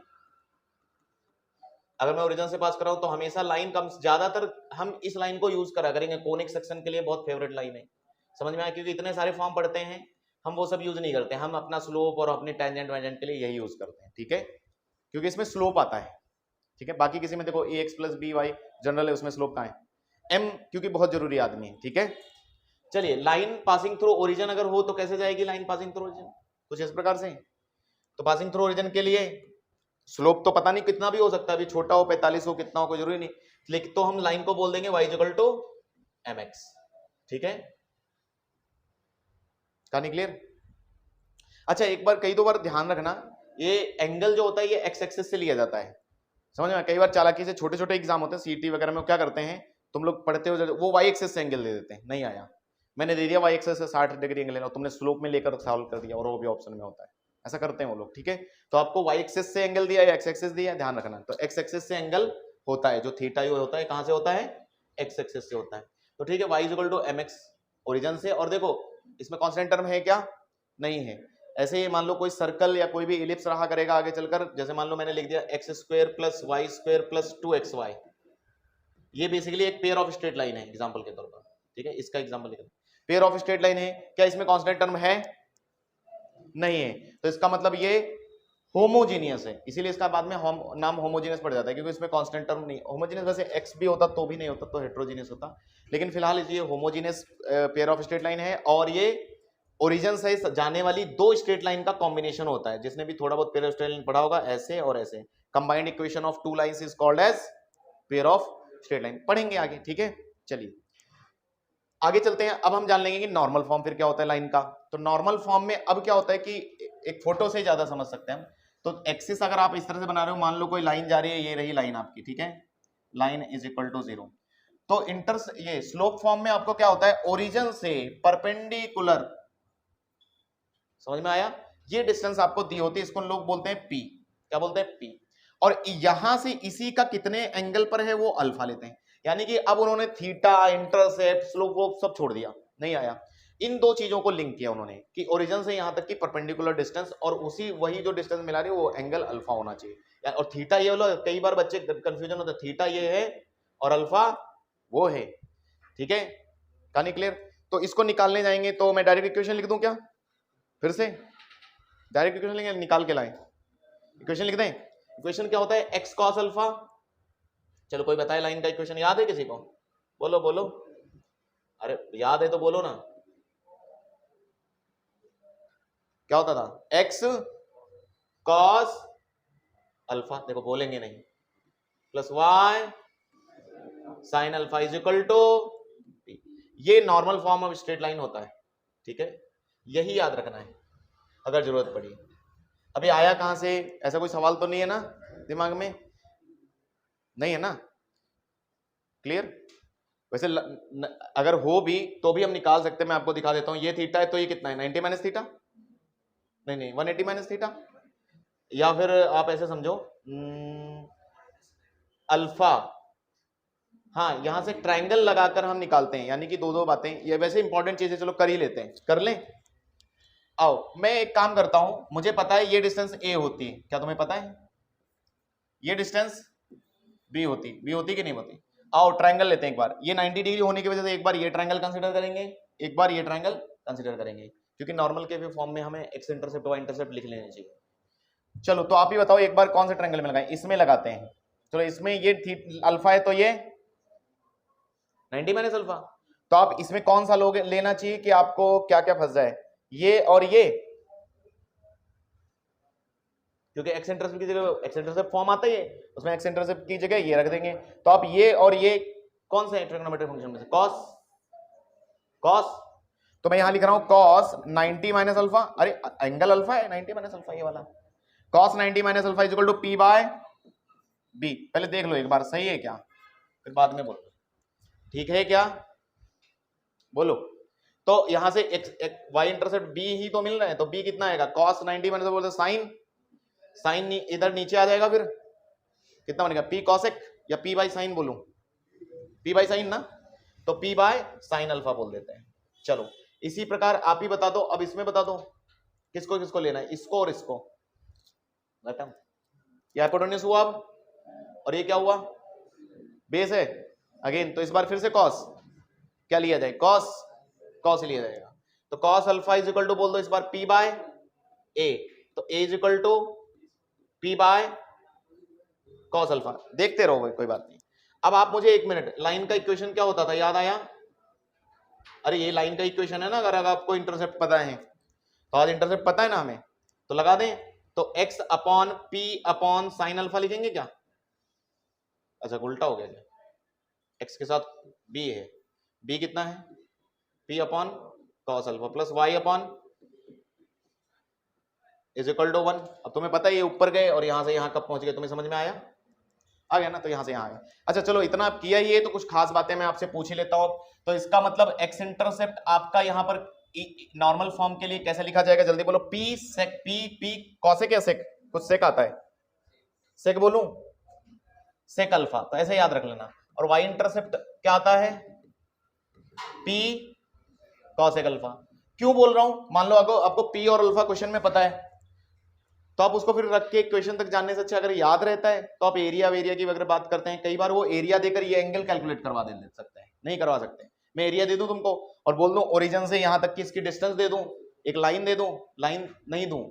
अगर मैं ओरिजिन से पास कर रहा हूं तो हमेशा लाइन कम, ज्यादातर हम इस लाइन को यूज करा करेंगे, कोनिक सेक्शन के लिए बहुत फेवरेट लाइन है, समझ में आया? क्योंकि इतने सारे फॉर्म पढ़ते हैं हम, वो सब यूज नहीं करते, हम अपना स्लोप और अपने टेंजेंट वेंजेंट के लिए यही यूज करते हैं। ठीक है क्योंकि इसमें स्लोप आता है। ठीक है बाकी किसी में देखो ax + by जनरल है, उसमें स्लोप कहाँ है, m, क्योंकि बहुत जरूरी आदमी है। ठीक है चलिए लाइन पासिंग थ्रू ओरिजिन अगर हो तो कैसे जाएगी लाइन पासिंग थ्रू ओरिजिन, कुछ इस प्रकार से। तो पासिंग थ्रू ओरिजिन के लिए स्लोप तो पता नहीं कितना भी हो सकता है, अभी छोटा हो 45 हो कितना हो कोई जरूरी नहीं, लेकिन तो हम लाइन को बोल देंगे y = mx। ठीक है कहानी क्लियर? अच्छा एक बार कई दो बार ध्यान रखना, ये एंगल जो होता है ये x एक्सिस से लिया जाता है, समझ में? कई बार चालाकी से छोटे छोटे एग्जाम होते हैं सीटी वगैरह में, क्या करते हैं तुम लोग पढ़ते हो, वो y एक्सिस से एंगल दे देते हैं, नहीं आया, मैंने दे दिया y एक्सिस से 60 डिग्री एंगल लेना, तुमने स्लोप में लेकर सॉल्व कर दिया और वो भी ऑप्शन में होता है, ऐसा करते हैं वो लोग। ठीक है तो आपको y एक्सिस से एंगल दिया या x एक्सिस दिया, ध्यान रखना। तो x एक्सिस से एंगल होता है, जो थीटा यू होता है कहां से होता है, x एक्सिस से होता है। तो ठीक है y = mx ओरिजिन से, और देखो इसमें कांस्टेंट टर्म है क्या, नहीं है। ऐसे ही मान लो कोई सर्कल या कोई भी इलिप्स रहा करेगा आगे चलकर, जैसे मान लो मैंने लिख दिया x² + y² + 2xy, ये बेसिकली एक पेयर ऑफ स्ट्रेट लाइन है एग्जांपल के तौर पर। ठीक है इसका एग्जांपल लिख, पेयर ऑफ स्ट्रेट लाइन है, क्या इसमें कांस्टेंट टर्म है, नहीं है, तो इसका मतलब ये होमोजीनियस है, इसीलिए इसका बाद में नाम होमोजीनियस पड़ जाता है, क्योंकि इसमें कांस्टेंट टर्म नहीं। होमोजीनियस वैसे एक्स भी होता तो भी नहीं होता, तो हेट्रोजीनियस होता, लेकिन फिलहाल ये homogeneous pair of straight line है, और ये ओरिजिन से जाने वाली दो स्ट्रेट लाइन का कॉम्बिनेशन होता है। जिसने भी थोड़ा बहुत पेयर ऑफ स्ट्रेट लाइन पढ़ा होगा, ऐसे और ऐसे, combined equation of two lines is called as pair of straight line, पढ़ेंगे आगे, ठीक है। चलिए आगे चलते हैं। अब हम जान लेंगे कि नॉर्मल फॉर्म फिर क्या होता है लाइन का। तो नॉर्मल फॉर्म में अब क्या होता है कि एक फोटो से ज्यादा समझ सकते हैं हम। तो एक्सिस अगर आप इस तरह से बना रहे हो, मान लो कोई लाइन जा रही है, ये रही लाइन आपकी, ठीक है, लाइन इज इक्वल टू 0। तो ये स्लोप फॉर्म में आपको क्या होता है, ओरिजिन से परपेंडिकुलर, समझ में आया, ये डिस्टेंस आपको दी होती है, इसको लोग बोलते हैं पी, क्या बोलते हैं, पी। और यहां से इसी का कितने एंगल पर है वो अल्फा लेते हैं। यानी कि अब उन्होंने थीटा, इंटरसेप्ट, स्लोप वो सब छोड़ दिया, नहीं आया, इन दो चीजों को लिंक किया उन्होंने कि ओरिजिन से यहां तक की परपेंडिकुलर डिस्टेंस, और उसी वही जो डिस्टेंस मिला रही है वो एंगल अल्फा होना चाहिए। और थीटा ये वाला, कई बार बच्चे कंफ्यूजन होता है, थीटा ये है और अल्फा वो है, ठीक है, कहानी क्लियर। तो इसको निकालने जाएंगे तो मैं डायरेक्ट इक्वेशन लिख दूं क्या, फिर से डायरेक्ट इक्वेशन लेंगे, निकाल के लाएं, इक्वेशन लिख दें। इक्वेशन क्या होता है, एक्स कॉस अल्फा। चलो कोई बताए लाइन का इक्वेशन, याद है किसी को, बोलो बोलो, अरे याद है तो बोलो ना, क्या होता था, एक्स कॉस अल्फा, देखो बोलेंगे नहीं, plus Y sine alpha is equal to, ये normal form of straight line होता है, ठीक है, यही याद रखना है अगर जरूरत पड़ी। अभी आया कहां से, ऐसा कोई सवाल तो नहीं है ना दिमाग में, नहीं है ना, क्लियर। वैसे अगर हो भी तो भी हम निकाल सकते हैं, मैं आपको दिखा देता हूं। ये थीटा है तो ये कितना है, 90 माइनस थीटा, नहीं 180 माइनस थीटा, या फिर आप ऐसे समझो अल्फा, हाँ यहां से ट्रायंगल लगाकर हम निकालते हैं, यानी कि दो दो बातें, ये वैसे इंपॉर्टेंट चीजें, चलो कर ही लेते हैं, कर लें। आओ मैं एक काम करता हूं, मुझे पता है ये डिस्टेंस ए होती है, क्या तुम्हें पता है ये डिस्टेंस बी होती कि नहीं होती। आओ ट्रायंगल लेते हैं एक बार, ये 90 डिग्री होने की वजह से एक बार ये ट्रायंगल कंसीडर करेंगे, एक बार ये ट्रायंगल कंसीडर करेंगे, क्योंकि नॉर्मल के फॉर्म में हमें एक्स इंटरसेप्ट वाई इंटरसेप्ट लिख लेने चाहिए। चलो तो आप ही बताओ एक बार कौन से ट्रायंगल में लगाएं, इसमें लगाते हैं। चलो इसमें ये अल्फा है तो ये 90 माइनस अल्फा, तो आप इसमें कौन सा लोग लेना चाहिए कि आपको क्या क्या फंस जाए, ये और ये, क्योंकि एक्स इंटरसेप्ट की जगह एक्स इंटरसेप्ट फॉर्म आता है, उसमें एक्स इंटरसेप्ट की जगह ये रख देंगे। तो आप ये और ये कौन से ट्रिग्नोमेट्रिक फंक्शन में से, कॉस, कॉस, तो मैं यहां लिख रहा हूं कॉस 90 माइनस अल्फा, अरे एंगल अल्फा है 90 माइनस अल्फा, ये वाला cos 90 minus alpha is equal to P by B. पहले देख लो एक बार सही है क्या, फिर बाद में बोलो ठीक है क्या, बोलो। तो यहां से वाई इंटरसेप्ट बी ही तो मिल रहा है, तो बी कितना आएगा, कॉस 90 माइनस बोलते साइन, साइन इधर नीचे आ जाएगा, फिर कितना बनेगा, पी कॉसेक या पी बाई साइन बोलूं, पी बाई साइन ना, तो पी बाय साइन अल्फा बोल देते हैं। चलो इसी प्रकार आप ही बता दो, अब इसमें बता दो किसको किसको लेना है, इसको और इसको, खत्म, ये हाइपोटेन्यूस हुआ अब, और ये क्या हुआ, बेस है अगेन, तो इस बार फिर से कॉस क्या लिया जाए, कॉस, कॉस लिया जाएगा, तो cos alpha is equal to बोल दो इस बार पी बाय ए, तो A is equal to P by cos alpha, देखते रहो भाई कोई बात नहीं। अब आप मुझे एक मिनट, लाइन का इक्वेशन क्या होता था याद आया, अरे ये लाइन का इक्वेशन है ना, अगर आपको इंटरसेप्ट पता है तो, आज इंटरसेप्ट पता है ना हमें, तो लगा दें, तो x upon p upon sine alpha लिखेंगे क्या, अच्छा उल्टा हो गया क्या, x के साथ b है, b कितना है p upon cos alpha plus y upon is equal to 1। अब तुम्हें पता है ये ऊपर गए और यहां से यहां कब पहुंच गए, तुम्हें समझ में आया, आ गया ना, तो यहां से यहां आ गया। अच्छा चलो इतना आप किया ही है, तो कुछ खास बातें मैं आपसे पूछ ही लेता हूं। तो इसका मतलब एक्स इंटरसेप्ट आपका यहां पर नॉर्मल फॉर्म के लिए कैसे लिखा जाएगा, जल्दी बोलो, पी सेक, पी कॉसेक या सेक, कुछ सेक आता है, सेक बोलूं, सेक अल्फा, तो ऐसे याद रख लेना। और वाई इंटरसेप्ट क्या आता है, पी कॉसेक अल्फा। क्यों बोल रहा हूं, मान लो आपको पी और अल्फा क्वेश्चन में पता है, तो आप उसको फिर रख के क्वेश्चन तक जानने से अच्छा अगर याद रहता है, तो आप एरिया वेरिया की अगर बात करते हैं, कई बार वो एरिया देकर ये एंगल कैलकुलेट करवा दे सकते हैं, नहीं करवा सकते, मैं एरिया दे दूं तुमको और बोल दूं ओरिजिन से यहां तक की इसकी डिस्टेंस दे दूं, एक लाइन दे दूं, लाइन नहीं दूं,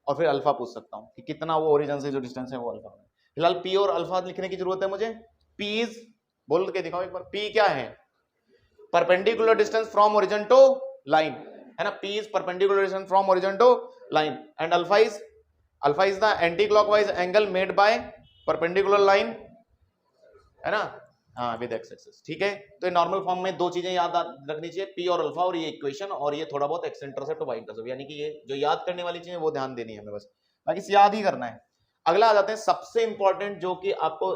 और फिर अल्फा पूछ सकता हूं कि कितना वो ओरिजिन से जो डिस्टेंस है वो अल्फा है। फिलहाल पी और अल्फा लिखने की जरूरत है मुझे, पीज बोल के दिखाओ एक बार, पी क्या है, perpendicular distance from origin to line, है ना, P is perpendicular distance from origin to line, and alpha is the anti clockwise angle made by perpendicular line है ना, हाँ विद एक्स एक्सिस, ठीक है। तो नॉर्मल फॉर्म में दो चीजें याद रखनी चाहिए, पी और अल्फा, और ये इक्वेशन, और ये थोड़ा बहुत एक्स इंटरसेप्ट वाई इंटरसेप्ट, यानी कि ये जो याद करने वाली चीजें वो ध्यान देनी है हमें बस, बाकी याद ही करना है। अगला आ जाते हैं सबसे इंपॉर्टेंट, जो कि आपको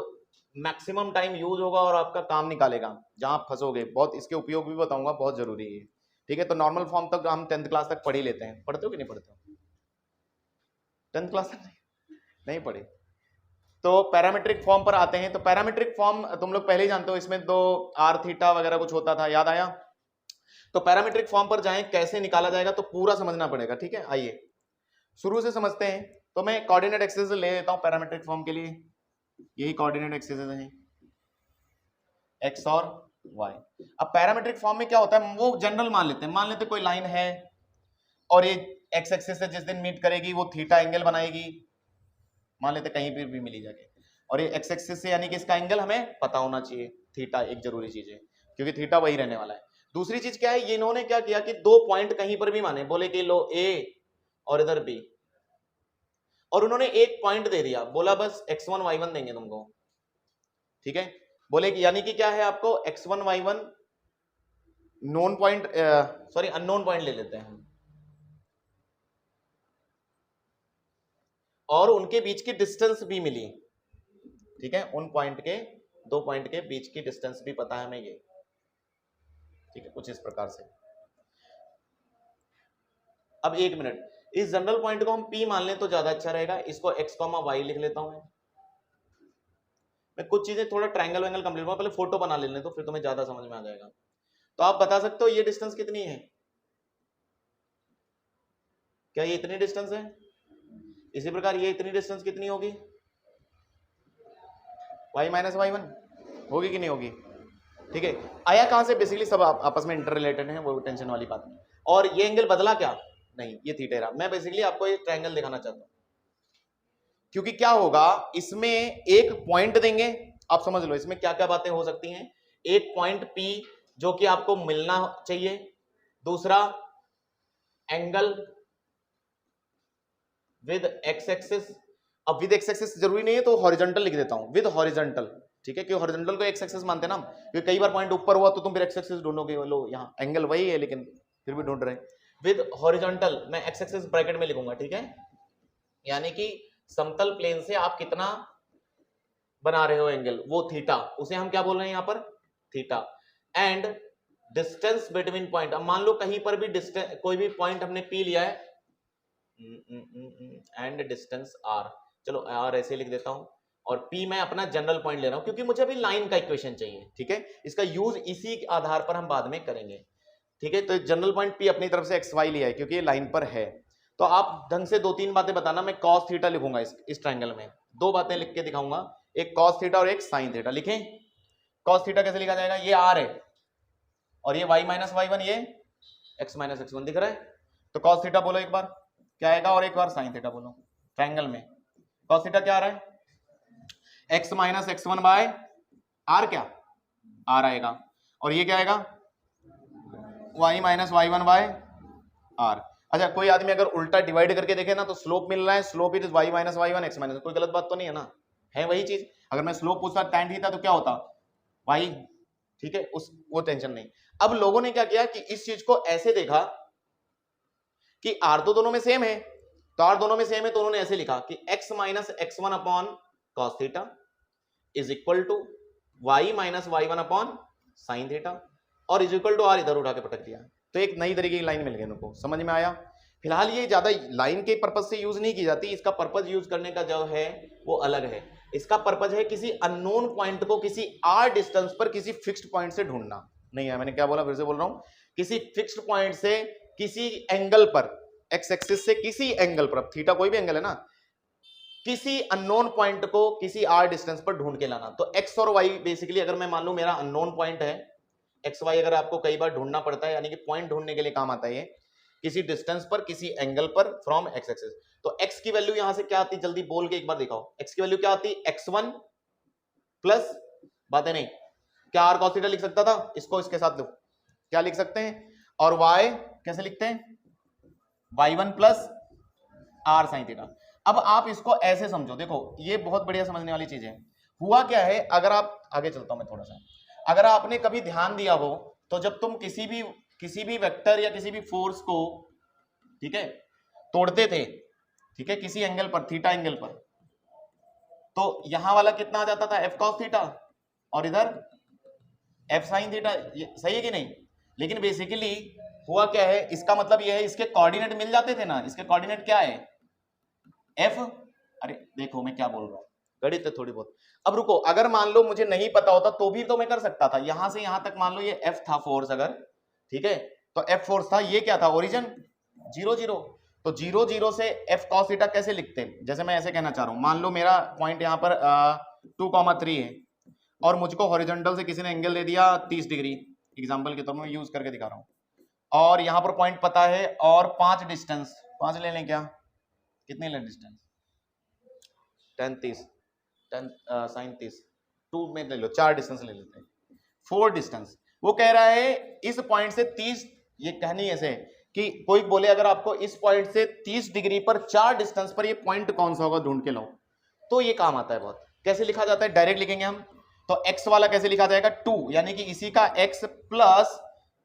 मैक्सिमम टाइम यूज होगा और आपका काम निकालेगा जहां फंसोगे, बहुत इसके उपयोग भी बताऊंगा, बहुत जरूरी है, ठीक है। तो नॉर्मल फॉर्म तक हम 10th क्लास तक पढ़ ही लेते हैं, पढ़ते हो कि नहीं पढ़ते हो? 10th क्लास तक नहीं पढ़े तो पैरामीट्रिक फॉर्म पर आते हैं। तो पैरामीट्रिक फॉर्म तुम लोग पहले ही जानते हो, इसमें तो आर थीटा वगैरह कुछ होता था, याद आया? तो पैरामीट्रिक फॉर्म पर जाएं, कैसे निकाला जाएगा तो पूरा समझना पड़ेगा, ठीक है। आइए शुरू से समझते हैं। तो मैं कोऑर्डिनेट एक्सिस ले लेता हूं पैरामीट्रिक फॉर्म के लिए, यही कोऑर्डिनेट एक्सिस हैं, एक्स और वाई। अब पैरामीट्रिक फॉर्म में क्या होता है, वो जनरल मान लेते हैं कोई लाइन है और ये एक्स एक्सिस से जिस दिन मीट करेगी वो थीटा एंगल बनाएगी, मान लेते कहीं पर भी मिली जाके, और ये एक्स एक्सिस से यानी कि इसका एंगल हमें पता होना चाहिए, थीटा एक जरूरी चीज है क्योंकि थीटा वही रहने वाला है। दूसरी चीज क्या है, ये इन्होंने क्या किया कि दो पॉइंट कहीं पर भी माने, बोले कि लो ए और इधर बी, और उन्होंने एक पॉइंट दे दिया, बोला बस x1 y1 देंगे तुमको, ठीक है। बोले कि यानी कि क्या है, आपको x1 y1 known point, sorry unknown point ले लेते हैं, और उनके बीच की डिस्टेंस भी मिली, ठीक है। उन पॉइंट के, दो पॉइंट के बीच की डिस्टेंस भी पता है हमें ये, ठीक है, कुछ इस प्रकार से। अब एक मिनट, इस जनरल पॉइंट को हम P मान लें तो ज्यादा अच्छा रहेगा, इसको x, y लिख लेता हूं मैं कुछ चीजें थोड़ा ट्रायंगल वैंगल कंप्लीट हुआ, पहले फोटो बना लेने तो फिर तुम्हें ज्यादा समझ में आ जाएगा। तो आप बता सकते हो ये डिस्टेंस कितनी है, क्या ये इतनी डिस्टेंस है? इसी प्रकार ये इतनी डिस्टेंस कितनी होगी, y माइनस y1 होगी कि नहीं होगी, ठीक है। आया कहां से, बेसिकली सब आपस में इंटर रिलेटेड है, वो टेंशन वाली बात नहीं। और ये एंगल बदला क्या, नहीं ये थीटा रहा। मैं बेसिकली आपको ये ट्रायंगल दिखाना चाहता हूं, क्योंकि क्या होगा इसमें एक पॉइंट देंगे, आप समझ लो इसमें क्या क्या बातें हो सकती हैं। एक पॉइंट P जो कि आपको मिलना चाहिए, दूसरा एंगल विद एक्स एक्सिस। अब विद एक्स एक्सिस जरूरी नहीं है तो हॉरिजॉन्टल लिख देता हूं, विद हॉरिजॉन्टल, ठीक है, क्योंकि हॉरिजॉन्टल को एक्स एक्सिस मानते हैं ना, क्योंकि कई बार पॉइंट ऊपर हुआ तो तुम फिर एक्स एक्सिस ढूंढोगे, लो यहाँ एंगल वही है लेकिन फिर भी ढूंढ रहे हैं। विद हॉरिजॉन्टल मैं एक्स एक्सिस ब्रैकेट में लिखूंगा, ठीक है, यानी कि समतल प्लेन से आप कितना बना रहे हो एंगल, वो थीटा, उसे हम क्या बोल रहे हैं यहाँ पर, theta. And distance between point, अब मान लो कहीं पर भी डिस्टेंस, कोई भी पॉइंट हमने P लिया है, एंड डिस्टेंस R, चलो R ऐसे लिख देता हूं, और P मैं अपना जनरल पॉइंट ले रहा हूं क्योंकि मुझे अभी लाइन का इक्वेशन चाहिए, ठीक है। इसका यूज इसी आधार पर हम बाद में करेंगे, ठीक है। तो जनरल पॉइंट P अपनी तरफ से XY लिया है क्योंकि ये लाइन पर है। तो आप ढंग से दो तीन बातें बताना, मैं कॉस थीटा लिखूंगा इस ट्रायंगल में, दो बातें लिख के दिखाऊंगा, एक कॉस थीटा और एक साइन थीटा। लिखें, कॉस थीटा कैसे लिखा जाएगा, ये R है और ये y माइनस y1, ये x माइनस x1 दिख रहा है, तो कॉस थीटा बोलो एक बार क्या आएगा, और एक बार साइन थीटा बोलो। ट्रायंगल में कॉस थीटा क्या आ रहा है, x minus x1 by R, क्या R आएगा, और ये क्या आएगा, y minus y1 bye R। अच्छा, कोई आदमी अगर उल्टा डिवाइड करके देखे ना तो स्लोप मिल रहा है, slope it is y minus y1 x minus, कोई गलत बात तो नहीं है ना, है वही चीज। अगर मैं स्लोप पूछता tan थीटा तो क्या होता y, ठीक है, उस वो टेंशन नहीं। अब लोगों ने क्या किया कि इस चीज को ऐसे देखा कि R तो दोनों में सेम है, तो R दोनों में सेम है तो उन्होंने ऐसे लिखा कि x minus x1 upon cos theta is equal to y minus y1 upon sine theta, और इज इक्वल टू R इधर उठा के पटक दिया, तो एक नई तरीके की लाइन मिल गई उनको, समझ में आया। फिलहाल ये ज्यादा लाइन के पर्पज से यूज नहीं की जाती, इसका पर्पज यूज करने का जो है वो अलग है। इसका पर्पज है किसी अननोन पॉइंट को किसी r डिस्टेंस पर किसी फिक्स्ड पॉइंट से ढूंढना। नहीं है, मैंने क्या बोला, फिर से बोल रहा हूं, किसी फिक्स्ड पॉइंट से किसी एंगल पर, एक्स एक्सिस से किसी एंगल पर, थीटा कोई भी एंगल है ना, किसी अननोन पॉइंट को किसी r डिस्टेंस पर ढूंढ के लाना। तो x और y बेसिकली, अगर मैं मान लूं मेरा अननोन पॉइंट है एक्स वाई, अगर आपको कई बार ढूंढना पड़ता है, यानी कि पॉइंट ढूंढने के लिए काम आता है ये, किसी डिस्टेंस पर किसी एंगल पर फ्रॉम एक्स एक्सिस। तो x की वैल्यू यहां से क्या आती, जल्दी बोल के एक बार दिखाओ, x की वैल्यू क्या आती, x1 प्लस, बातें नहीं, क्या r cos थीटा लिख सकता था, इसको इसके साथ लो, क्या लिख सकते हैं, और y कैसे लिखते हैं, y1 plus r sin theta. अब आप इसको ऐसे समझो, देखो ये बहुत बढ़िया समझने वाली चीज है। हुआ क्या है, अगर आप आगे चलता हूं मैं थोड़ा सा। अगर आपने कभी ध्यान दिया हो तो जब तुम किसी भी वेक्टर या किसी भी फोर्स को, ठीक है, तोड़ते थे, ठीक है, किसी एंगल पर, थीटा एंगल पर, तो यहां वाला कितना आ जाता था, एफ कॉस थीटा, और इधर एफ साइन थीटा। सही है कि नहीं? लेकिन बेसिकली हुआ क्या है, इसका मतलब यह है इसके कोऑर्डिनेट मिल जाते थे ना। इसके कोऑर्डिनेट क्या है, एफ, अरे देखो मैं क्या बोल रहा हूं, गणित है थोड़ी बहुत। अब रुको, अगर मान लो मुझे नहीं पता होता तो भी तो मैं कर सकता था। यहां से यहां तक मान लो ये एफ था फोर्स, अगर ठीक है, तो एफ फोर्स था, ये क्या था, ओरिजिन 0 0। तो 0 0 से एफ कॉस थीटा कैसे लिखते हैं, जैसे मैं ऐसे कहना चाह रहा हूं, मान लो मेरा पॉइंट यहां पर 2,3 है और मुझको हॉरिजॉन्टल से किसी ने एंगल दे दिया 30 डिग्री, एग्जांपल के तौर पर यूज करके दिखा रहा हूं, और यहां पर पॉइंट पता है और 5 डिस्टेंस, 5 ले लें क्या, कितने ले डिस्टेंस, 10 30 10 साइन 30, 2 में ले लो, 4 डिस्टेंस ले लेते हैं, 4 डिस्टेंस। वो कह रहा है इस पॉइंट से 30, ये कहनी ऐसे कि कोई बोले अगर आपको इस पॉइंट से 30 डिग्री पर 4 डिस्टेंस पर ये पॉइंट कौन सा होगा ढूंढ के लाओ, तो ये काम आता है बहुत। कैसे लिखा जाता है, डायरेक्ट लिखेंगे हम, तो x वाला कैसे लिखा जाएगा, 2, यानी कि इसी का x प्लस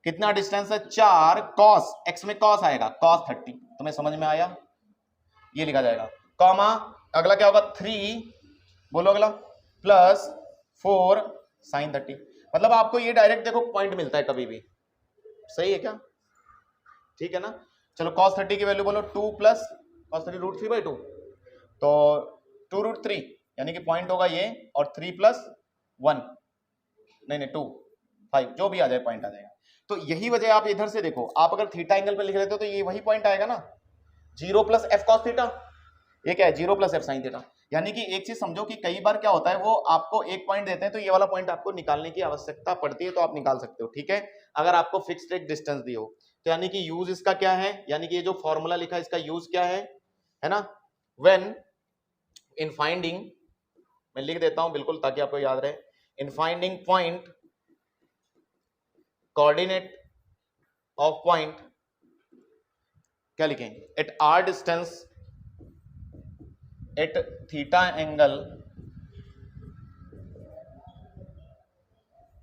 कितना डिस्टेंस है, 4 कॉस, x में कॉस आएगा, कॉस 30, तुम्हें समझ में आया, ये लिखा जाएगा, कॉमा अगला क्या होगा 3, बोलो अगला, प्लस 4 साइन 30। मतलब आपको ये डायरेक्ट देखो पॉइंट मिलता है कभी भी, सही है क्या, ठीक है ना। चलो cos 30 की वैल्यू बोलो 2 प्लस cos 30 √3/2, तो 2 √3, यानी कि पॉइंट होगा ये, और 3 प्लस 1, नहीं 2 5, जो भी आ जाए पॉइंट आ जाएगा। तो यही वजह, आप इधर से देखो, आप अगर थीटा एंगल पे लिख रहे हो तो ये वही पॉइंट आएगा ना, 0 प्लस एफ कॉस थीटा, ये क्या है 0 प्लस एफ साइन थीटा। यानी कि एक चीज समझो कि कई बार क्या होता है, वो आपको एक पॉइंट देते हैं तो ये वाला पॉइंट आपको निकालने की आवश्यकता पड़ती है, तो आप निकाल सकते हो, ठीक है, अगर आपको फिक्स्ड एक डिस्टेंस दी हो तो। यानी कि यूज इसका क्या है, यानी कि ये जो फॉर्मूला लिखा है इसका यूज क्या है ना, व्हेन इन फाइंडिंग, मैं लिख देता हूं बिल्कुल ताकि आपको याद रहे, in finding point coordinate of point, क्या लिखेंगे, at R distance at theta angle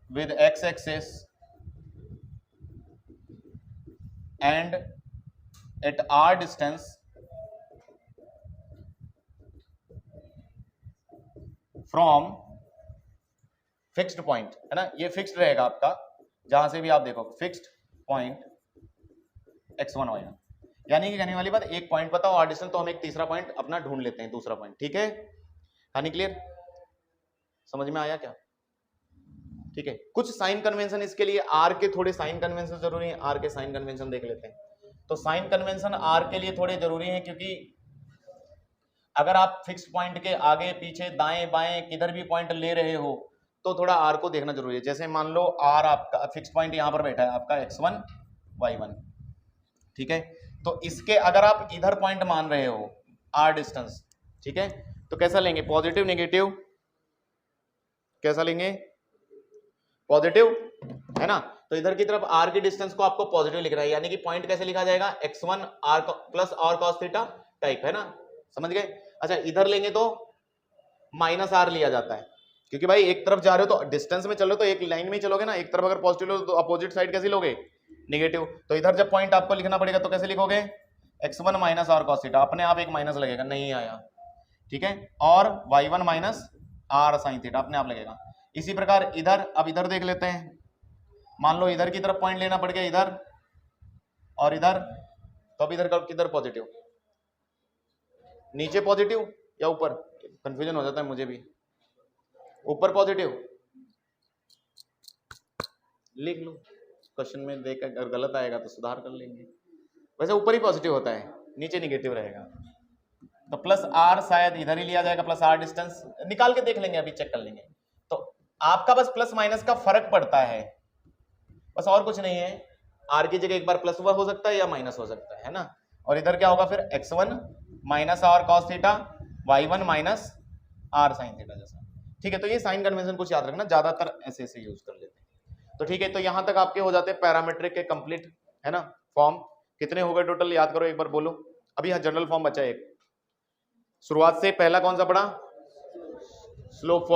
with x axis and at r distance from fixed point, है ना, ये फिक्स्ड रहेगा आपका, जहां से भी आप देखो फिक्स्ड पॉइंट x1 y1, यानी कि कहने वाली बात, एक पॉइंट पता हो r डिस्टेंस, तो हम एक तीसरा पॉइंट अपना ढूंढ लेते हैं, दूसरा पॉइंट, ठीक है, यानी क्लियर, समझ में आया क्या, ठीक है। कुछ साइन कन्वेंशन इसके लिए, आर के थोड़े साइन कन्वेंशन जरूरी है, आर के साइन कन्वेंशन देख लेते हैं। तो साइन कन्वेंशन आर के लिए थोड़े जरूरी हैं, क्योंकि अगर आप फिक्स पॉइंट के आगे पीछे दाएं बाएं किधर भी पॉइंट ले रहे हो तो थोड़ा आर को देखना जरूरी है। जैसे मान लो आर आपका फिक्स पॉइंट यहां पर बैठा है आपका x1 y1, ठीक है, तो इसके अगर आप इधर पॉइंट मान रहे हो आर डिस्टेंस, ठीक है, तो कैसा लेंगे, पॉजिटिव नेगेटिव, कैसा लेंगे, पॉजिटिव, है ना। तो इधर की तरफ r की डिस्टेंस को आपको पॉजिटिव लिख रहा है, यानी कि पॉइंट कैसे लिखा जाएगा, x1 r plus r cos theta type, है ना, समझ गए। अच्छा इधर लेंगे तो माइनस r लिया जाता है, क्योंकि भाई एक तरफ जा रहे हो तो डिस्टेंस में चलो तो एक लाइन में ही चलोगे ना, एक तरफ अगर पॉजिटिव लो तो अपोजिट साइड कैसे लोगे, नेगेटिव। तो इधर जब पॉइंट आपको लिखना पड़ेगा तो कैसे लिखोगे, x1 minus r cos theta, अपने आप एक माइनस लगेगा, नहीं आया, ठीक है, और y1 minus r sin theta अपने आप लगेगा। इसी प्रकार इधर, अब इधर देख लेते हैं, मान लो इधर की तरफ पॉइंट लेना पड़ गया इधर और इधर, तो अब इधर किधर पॉजिटिव, नीचे पॉजिटिव या ऊपर, कंफ्यूजन हो जाता है मुझे भी, ऊपर पॉजिटिव लिख लो, क्वेश्चन में देख अगर गलत आएगा तो सुधार कर लेंगे, वैसे ऊपर ही पॉजिटिव होता है, नीचे निगेटिव रहेगा। तो प्लस आर शायद इधर ही लिया जाएगा, प्लस आर डिस्टेंस निकाल के देख लेंगे, अभी चेक कर लेंगे। तो आपका बस प्लस माइनस का फर्क पड़ता है, बस और कुछ नहीं है, आर की जगह एक बार प्लस हो सकता है या माइनस हो सकता है ना। और इधर क्या होगा फिर, x1 minus R cos theta, y1 minus R sine theta जैसा, ठीक है। तो ये साइन कन्वेंशन कुछ याद रखना, ज्यादातर ऐसे ऐसे यूज कर लेते हैं। तो ठीक है, तो यहां तक आपके हो जाते हैं पैरामीट्रिक के कंप्लीट, है ना। फॉर्म कितने हो गए टोटल, याद करो एक बार बोलो। अभी यहाँ जनरल फॉर्म बचा है एक, शुरुआत से पहला कौन सा पढ़ा, स्लोप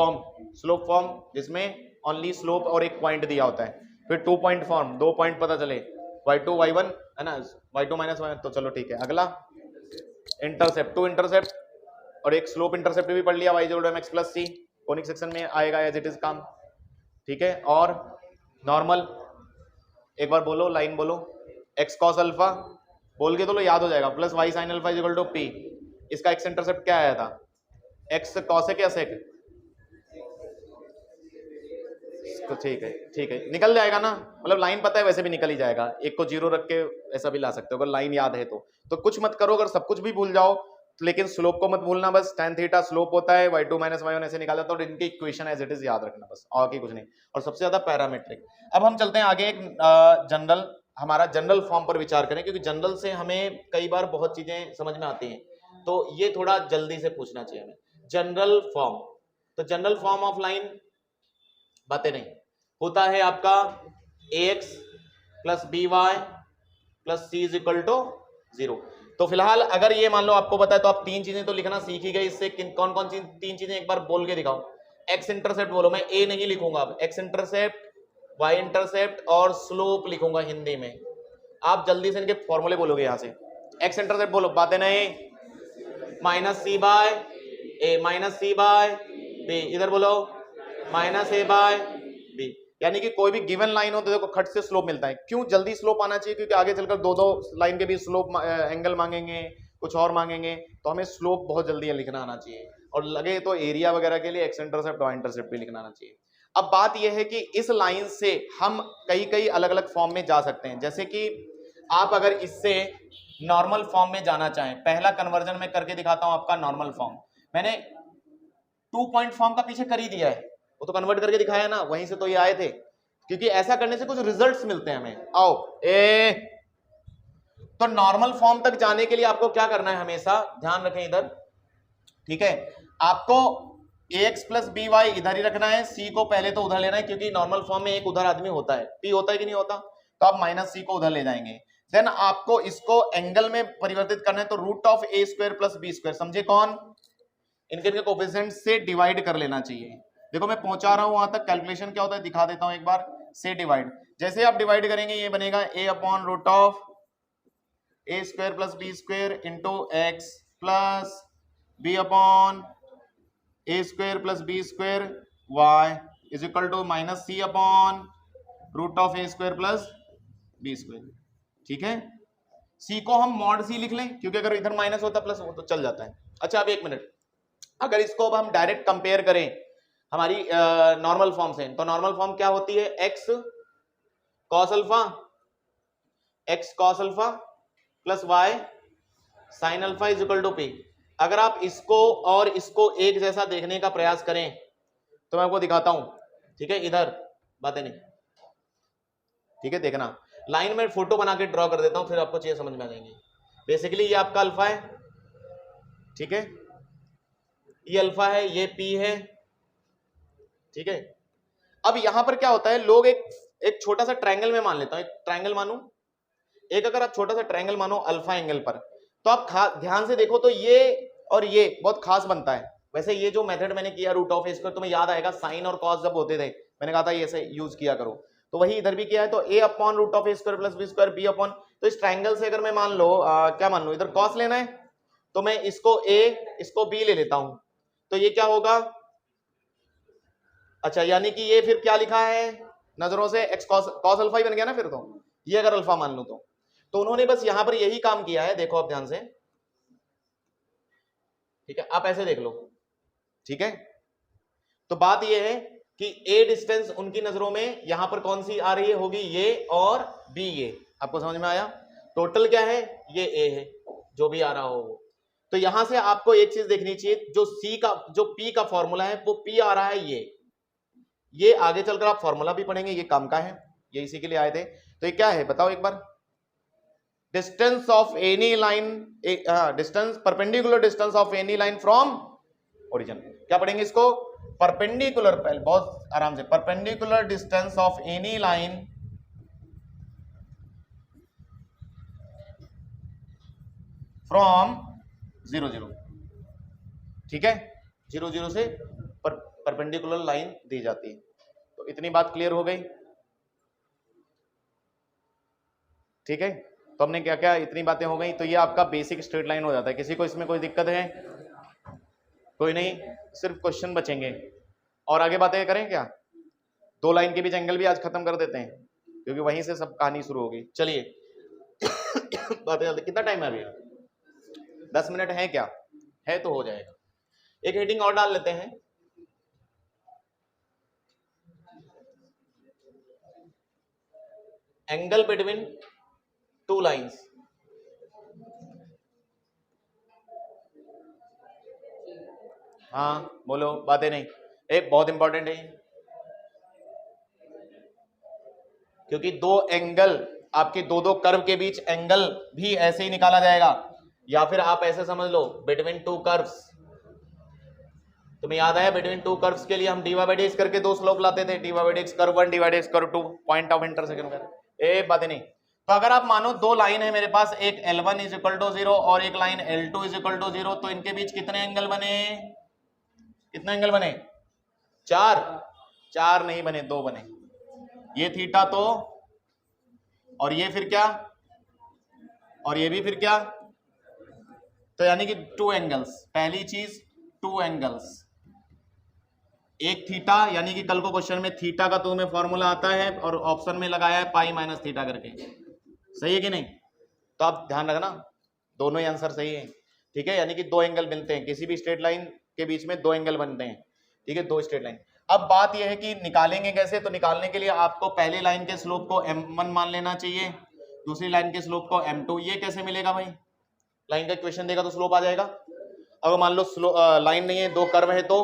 फॉर्म जिसमें ओनली स्लोप और एक पॉइंट दिया होता है। फिर 2 पॉइंट फॉर्म, 2 पॉइंट पता चले, y2 y1 है ना, y2 माइनस y1, तो चलो ठीक है। अगला इंटरसेप्ट, 2 इंटरसेप्ट और एक स्लोप इंटरसेप्ट भी पढ़ लिया, y mx plus c, conic section में आएगा एज इट इज काम, ठीक है। और नॉर्मल, एक बार बोलो, लाइन बोलो, x cos अल्फा बोल के तो लो, याद हो जाएगा, plus y sin alpha equal to p। इसका x इंटरसेप्ट क्या आया था, x cosec या sec, तो ठीक है निकल जाएगा ना, मतलब लाइन पता है वैसे भी निकल ही जाएगा, एक को जीरो रख के ऐसा भी ला सकते हो अगर लाइन याद है तो कुछ मत करो, अगर सब कुछ भी भूल जाओ लेकिन स्लोप को मत भूलना, बस tan थीटा स्लोप होता है, y2 माइनस y1 ऐसे निकाला था, और इनकी इक्वेशन एज इट इज याद रखना बस, और की कुछ नहीं, और सबसे ज्यादा पैरामीट्रिक। अब हम चलते हैं आगे, एक जनरल, हमारा जनरल फॉर्म पर विचार करें, क्योंकि जनरल से हमें कई बार बहुत चीजें समझ में आती हैं, तो ये थोड़ा जल्दी से पूछना चाहिए हमें। जनरल फॉर्म, तो जनरल फॉर्म ऑफ लाइन बातें नहीं होता है आपका ax plus B Y plus C is equal to 0। तो फिलहाल अगर ये मान लो आपको पता है तो आप 3 चीजें तो लिखना सीख ही गए, इससे कौन कौन सी 3 चीजें एक बार बोल के दिखाओ। x इंटरसेप्ट बोलो, मैं a नहीं लिखूंगा, अब x इंटरसेप्ट, y इंटरसेप्ट और स्लोप लिखूंगा हिंदी में, आप जल्दी से इनके फॉर्मूले बोलोगे। यहां से x इंटरसेप्ट बोलो, बातें नहीं, माइनस सी बाय ए माइनस सी बाय बी, इधर बोलो माइनस ए बाय बी, यानी कि कोई भी गिवन लाइन हो तो देखो खट से स्लोप मिलता है। क्यों जल्दी स्लोप आना चाहिए, क्योंकि आगे चलकर दो लाइन के बीच स्लोप एंगल मांगेंगे, कुछ और मांगेंगे, तो हमें स्लोप बहुत जल्दी लिखना आना चाहिए, और लगे तो एरिया वगैरह के लिए एक्स इंटरसेप्ट वाई इंटरसेप्ट भी लिखना आना चाहिए। अब बात यह है कि इस लाइन से हम कई अलग अलग फॉर्म में जा सकते हैं, जैसे कि आप अगर इससे नॉर्मल फॉर्म में जाना चाहें, पहला कन्वर्जन में करके दिखाता हूं आपका नॉर्मल फॉर्म, मैंने 2 पॉइंट फॉर्म का पीछे कर ही दिया है, वो तो कन्वर्ट करके दिखाया ना, वहीं से तो ये आए थे, क्योंकि ऐसा करने से कुछ रिजल्ट्स मिलते हैं हमें। आओ तो नॉर्मल फॉर्म तक जाने के लिए आपको क्या करना है, हमेशा ध्यान रखें इधर, ठीक है, आपको ax प्लस बी वाई इधर ही रखना है, c को पहले तो उधर लेना है, क्योंकि नॉर्मल फॉर्म में एक उधर आदमी होता है, p होता है कि नहीं होता, तो आप माइनस c को उधर ले जाएंगे। देन आपको इसको एंगल में परिवर्तित करना है, तो root of a square plus B square, समझे कौन, इनके कोएफिशिएंट से डिवाइड कर लेना चाहिए। देखो मैं पहुंचा रहा हूं वहां तक, कैलकुलेशन क्या होता है दिखा देता हूं एक बार, से डिवाइड, जैसे आप डिवाइड करेंगे ये बनेगा a upon root of a square plus B square into X plus b upon a square plus B square y is equal to minus c upon root of a square plus B square, ठीक है। c को हम मॉड c लिख लें, क्योंकि अगर इधर माइनस होता प्लस हो तो चल जाता है। अच्छा अब एक मिनट, अगर इसको अब हम डायरेक्ट कंपेयर करें हमारी नॉर्मल फॉर्म से, तो नॉर्मल फॉर्म क्या होती है, x cos alpha plus y sin alpha is equal to p। अगर आप इसको और इसको एक जैसा देखने का प्रयास करें तो मैं आपको दिखाता हूं, ठीक है, इधर बातें नहीं, ठीक है, देखना, लाइन में फोटो बना के ड्रॉ कर देता हूं, फिर आपको चीजें समझ में आ जाएंगी। बेसिकली ये आपका अल्फा है, ठीक है, ये अल्फा है, ये p है, ठीक है। अब यहां पर क्या होता है, लोग एक छोटा सा ट्रायंगल में मान लेता हूं, एक ट्रायंगल मानो, एक अगर आप छोटा सा ट्रायंगल मानो अल्फा एंगल पर, तो आप ध्यान से देखो तो ये और ये बहुत खास बनता है। वैसे ये जो मेथड मैंने किया रूट ऑफ ए स्क्वायर, तुम्हें याद आएगा साइन और कॉस जब होते थे मैंने कहा था ये ऐसे यूज किया करो, तो वही इधर भी किया है। तो a upon root of A square plus B square B upon, तो इस ट्रायंगल से अगर मैं मान लो क्या मान लो, इधर कॉस लेना है, तो मैं इसको a इसको b ले लेता हूं, तो ये क्या होगा, अच्छा यानी कि ये फिर क्या लिखा है नजरों से, एक्स कॉस अल्फा ही बन गया ना फिर, तो ये अगर अल्फा मान लो तो उन्होंने बस यहां पर यही काम किया है, देखो आप ध्यान से, ठीक है, आप ऐसे देख लो, ठीक है। तो बात ये है कि a डिस्टेंस उनकी नजरों में यहां पर कौन सी आ रही है, होगी ये और b, ये आपको समझ में आया। टोटल क्या है, ये a है, जो भी आ रहा हो वो। तो यहां से आपको एक चीज देखनी चाहिए, जो c का जो p का फॉर्मूला है वो p आ रहा है, ये आगे चलकर आप फॉर्मूला भी पढ़ेंगे, ये काम का है, ये इसी के लिए आए थे। तो ये क्या है बताओ एक बार, distance of any line, distance perpendicular distance of any line from origin, क्या पढ़ेंगे इसको, परपेंडिकुलर, पहले बहुत आराम से, perpendicular distance of any line from 0 0, ठीक है, 0 0 से पर परपेंडिकुलर लाइन दी जाती है। तो इतनी बात क्लियर हो गई, ठीक है। तो हमने क्या क्या, इतनी बातें हो गई। तो ये आपका बेसिक स्ट्रेट लाइन हो जाता है। किसी को इसमें कोई दिक्कत है? कोई नहीं, सिर्फ क्वेश्चन बचेंगे और आगे बातें करें क्या? 2 लाइन के बीच एंगल भी आज खत्म कर देते हैं, क्योंकि वहीं से सब कहानी शुरू होगी। चलिए बातें चलते, कितना टाइम है अभी? 10 मिनट है क्या? है तो हो जाएगा। एक हेडिंग और डाल लेते हैं, एंगल बिटवीन 2 लाइन्स। हाँ बोलो, बातें नहीं, एक बहुत इंपॉर्टेंट है, क्योंकि 2 एंगल, आपके 2 कर्व के बीच एंगल भी ऐसे ही निकाला जाएगा, या फिर आप ऐसे समझ लो बिटवीन 2 कर्व्स। तुम्हें याद है बिटवीन 2 कर्व्स के लिए हम dy/dx करके 2 स्लोप लाते थे, dy/dx curve 1, dy/dx curve 2, point of intersection वगैरह। ए बातें नहीं। तो अगर आप मानो 2 लाइन है मेरे पास, एक L1 = 0 और एक लाइन L2 = 0, तो इनके बीच कितने एंगल बने? कितने एंगल बने? 4 नहीं बने, 2 बने। ये थीटा तो, और ये फिर क्या, और ये भी फिर क्या, तो यानी कि 2 एंगल्स। पहली चीज 2 एंगल्स, एक थीटा, यानी कि कल को क्वेश्चन में थीटा का तुम्हें फॉर्मूला आता है और ऑप्शन में लगाया है पाई माइनस थीटा करके, सही है कि नहीं? तो आप ध्यान रखना, दोनों ही आंसर सही है, ठीक है। यानी कि 2 एंगल मिलते हैं, किसी भी स्ट्रेट लाइन के बीच में 2 एंगल बनते हैं, ठीक है, 2 स्ट्रेट लाइन। अब बात यह है कि निकालेंगे कैसे? तो निकालने के लिए आपको पहले लाइन के स्लोप को m1 मान लेना चाहिए, दूसरी लाइन के स्लोप को m2। ये कैसे मिलेगा भाई? लाइन का इक्वेशन देगा तो स्लोप आ जाएगा। अगर मान लो लाइन नहीं है, 2 कर्व है, तो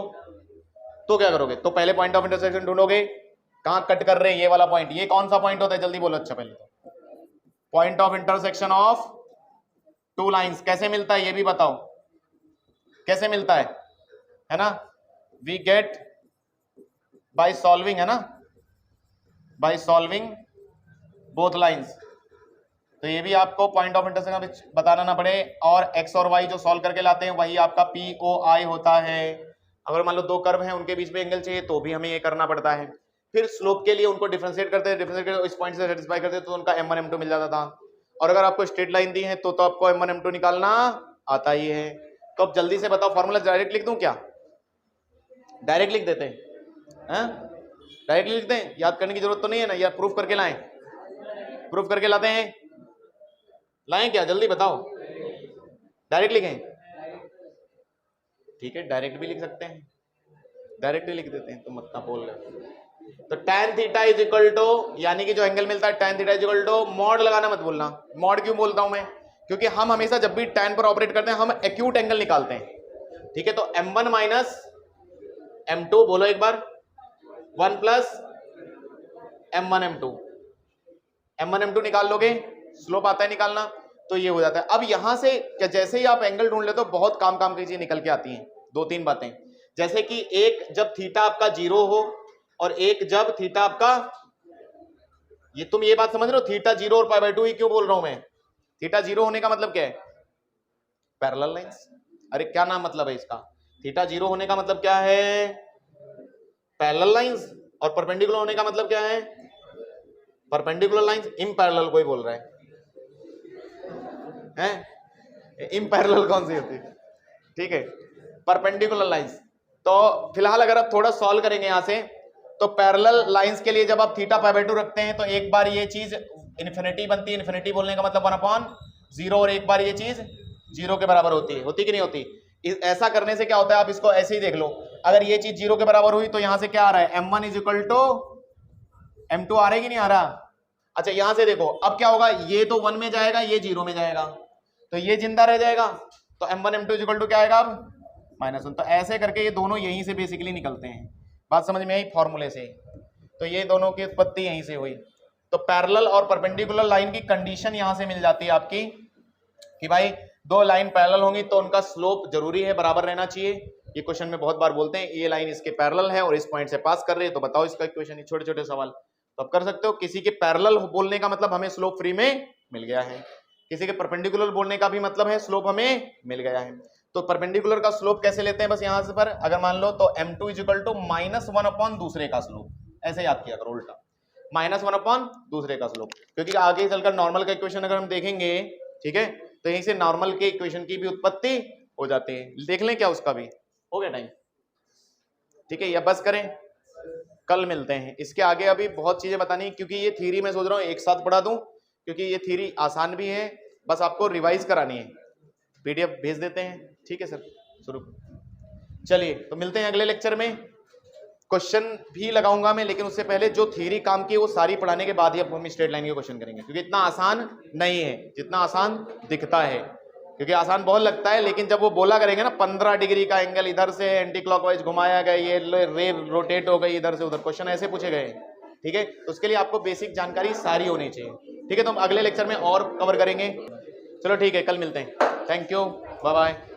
क्या करोगे? तो पहले पॉइंट ऑफ इंटरसेक्शन ढूंढोगे, कहां कट कर रहे हैं, ये वाला पॉइंट। ये कौन सा पॉइंट होता है, जल्दी बोलो। अच्छा पहले तो point of intersection of 2 lines कैसे मिलता है, ये भी बताओ कैसे मिलता है ना? वी गेट बाय सॉल्विंग, है ना, बाय सॉल्विंग बोथ लाइंस। तो ये भी आपको पॉइंट ऑफ इंटरसेक्शन बताना ना पड़े, और एक्स और वाई जो सॉल्व करके लाते हैं वही आपका POI होता है। अगर मान लो 2 कर्व हैं, उनके बीच में एंगल चाहिए तो भी हमें ये करना पड़ता है। फिर स्लोप के लिए उनको डिफरेंशिएट करते हैं, इस पॉइंट से सेटिस्फाई करते हैं, तो उनका m1 m2 मिल जाता था। और अगर आपको स्ट्रेट लाइन दी है तो आपको m1 m2 निकालना आता ही है। तो अब जल्दी से बताओ, फॉर्मूला डायरेक्ट लिख दूं क्या? डायरेक्ट लिख देते हैं, डायरेक्ट लिखते हैं, याद करने की जरूरत तो नहीं है ना, या प्रूफ करके लाएं? प्रूफ करके लाते हैं, लाएं क्या? जल्दी बताओ, डायरेक्ट लिखें? ठीक है, डायरेक्ट भी लिख सकते हैं, डायरेक्ट ही लिख देते हैं, तो मत ना बोल रहे। तो tan theta is equal to, यानी कि जो एंगल मिलता है tan theta is equal to, mod लगाना मत भूलना। मॉड क्यों बोलता हूं मैं? क्योंकि हम हमेशा जब भी tan पर ऑपरेट करते हैं हम एक्यूट एंगल निकालते हैं, ठीक है। तो m1 माइनस m2, बोलो एक बार, 1 plus m1 m2, m1 m2 निकाल लोगे, स्लोप आता है निकालना, तो ये हो जाता है। अब यहां से जैसे ही आप एंगल ढूंढ लेते हो, बहुत काम की चीज निकल के आती हैं। 2-3 बातें, जैसे कि एक जब थीटा आपका 0 हो और एक जब थीटा आपका, ये तुम ये बात समझ रहे हो, थीटा 0 और π/2 ही क्यों बोल रहा हूं मैं? थीटा 0 होने का मतलब क्या है? Parallel lines. अरे क्या नाम मतलब है इसका? थीटा 0 होने का मतलब क्या है? Parallel lines. और परपेंडिकुलर होने का मतलब क्या है? Perpendicular lines. इम्पैरेलल कोई बोल रहा है? इम्पैरेलल कौन सी होती है? ठीक है, परपेंडिकुलर लाइंस। तो फिलहाल अगर आप थोड़ा सॉल्व करेंगे यहां से, तो पैरेलल लाइंस के लिए जब आप थीटा π/2 रखते हैं तो एक बार ये चीज इन्फिनिटी बनती है। इन्फिनिटी बोलने का मतलब 1/0, और एक बार ये चीज 0 के बराबर होती है। होती कि नहीं होती? ऐसा करने से क्या होता है, आप इसको ऐसे ही देख लो, अगर ये चीज 0 के बराबर हुई तो यहां से क्या आ रहा है? m1 = m2 आ रहा है कि नहीं आ रहा? अच्छा यहां से देखो, अब क्या होगा, ये तो 1 में जाएगा, ये 0 में जाएगा, तो ये जिंदा रह जाएगा। तो m1 m2 = क्या आएगा अब? -1। तो ऐसे करके ये दोनों यहीं से बेसिकली निकलते हैं। बात समझ में आई? फॉर्मूले से। तो ये दोनों की उत्पत्ति यहीं से हुई। तो पैरेलल और परपेंडिकुलर लाइन की कंडीशन यहां से मिल जाती है आपकी, कि भाई 2 लाइन पैरेलल होंगी तो उनका स्लोप जरूरी है, बराबर रहना चाहिए। ये क्वेश्चन में बहुत बार बोलते हैं, ये लाइन इसके पैरेलल है और इस पॉइंट से पास कर रही है, तो बताओ इसका इक्वेशन। छोटे छोटे सवाल तो आप कर सकते हो। किसी के पैरेलल बोलने का मतलब हमें स्लोप फ्री में मिल गया है, किसी के परपेंडिकुलर बोलने का भी मतलब है स्लोप हमें मिल गया है। तो परपेंडिकुलर का स्लोप कैसे लेते हैं, बस यहां से पर अगर मान लो तो m2 इजिकल टू -1 अपॉन दूसरे का स्लोप, ऐसे याद किया करो उल्टा, -1 अपॉन दूसरे का स्लोप, क्योंकि आगे चलकर नॉर्मल का इक्वेशन अगर हम देखेंगे, ठीक है, तो यहीं से नॉर्मल के इक्वेशन की भी उत्पत्ति हो जाती है। देख लें क्या उसका भी हो गया टाइम, ठीक है, या बस करें, कल मिलते हैं। इसके आगे अभी बहुत चीजें बतानी है, क्योंकि ये थ्योरी मैं सोच रहा हूँ एक साथ पढ़ा दूं, क्योंकि ये थ्योरी आसान भी है, बस आपको रिवाइज करानी है। पीडीएफ भेज देते हैं, ठीक है सर, शुरू। चलिए तो मिलते हैं अगले लेक्चर में। क्वेश्चन भी लगाऊंगा मैं, लेकिन उससे पहले जो थ्योरी काम की है वो सारी पढ़ाने के बाद ही अब हम स्ट्रेट लाइन के क्वेश्चन करेंगे, क्योंकि इतना आसान नहीं है जितना आसान दिखता है, क्योंकि आसान बहुत लगता है, लेकिन जब वो बोला करेंगे ना 15 डिग्री का एंगल इधर से एंटी क्लॉकवाइज घुमाया गया, ये रे रोटेट हो गई इधर से उधर, क्वेश्चन ऐसे पूछे गए, ठीक है, तो उसके लिए आपको बेसिक जानकारी सारी होनी चाहिए, ठीक है। तो हम अगले लेक्चर में और कवर करेंगे। चलो ठीक है, कल मिलते हैं, थैंक यू, बाय बाय।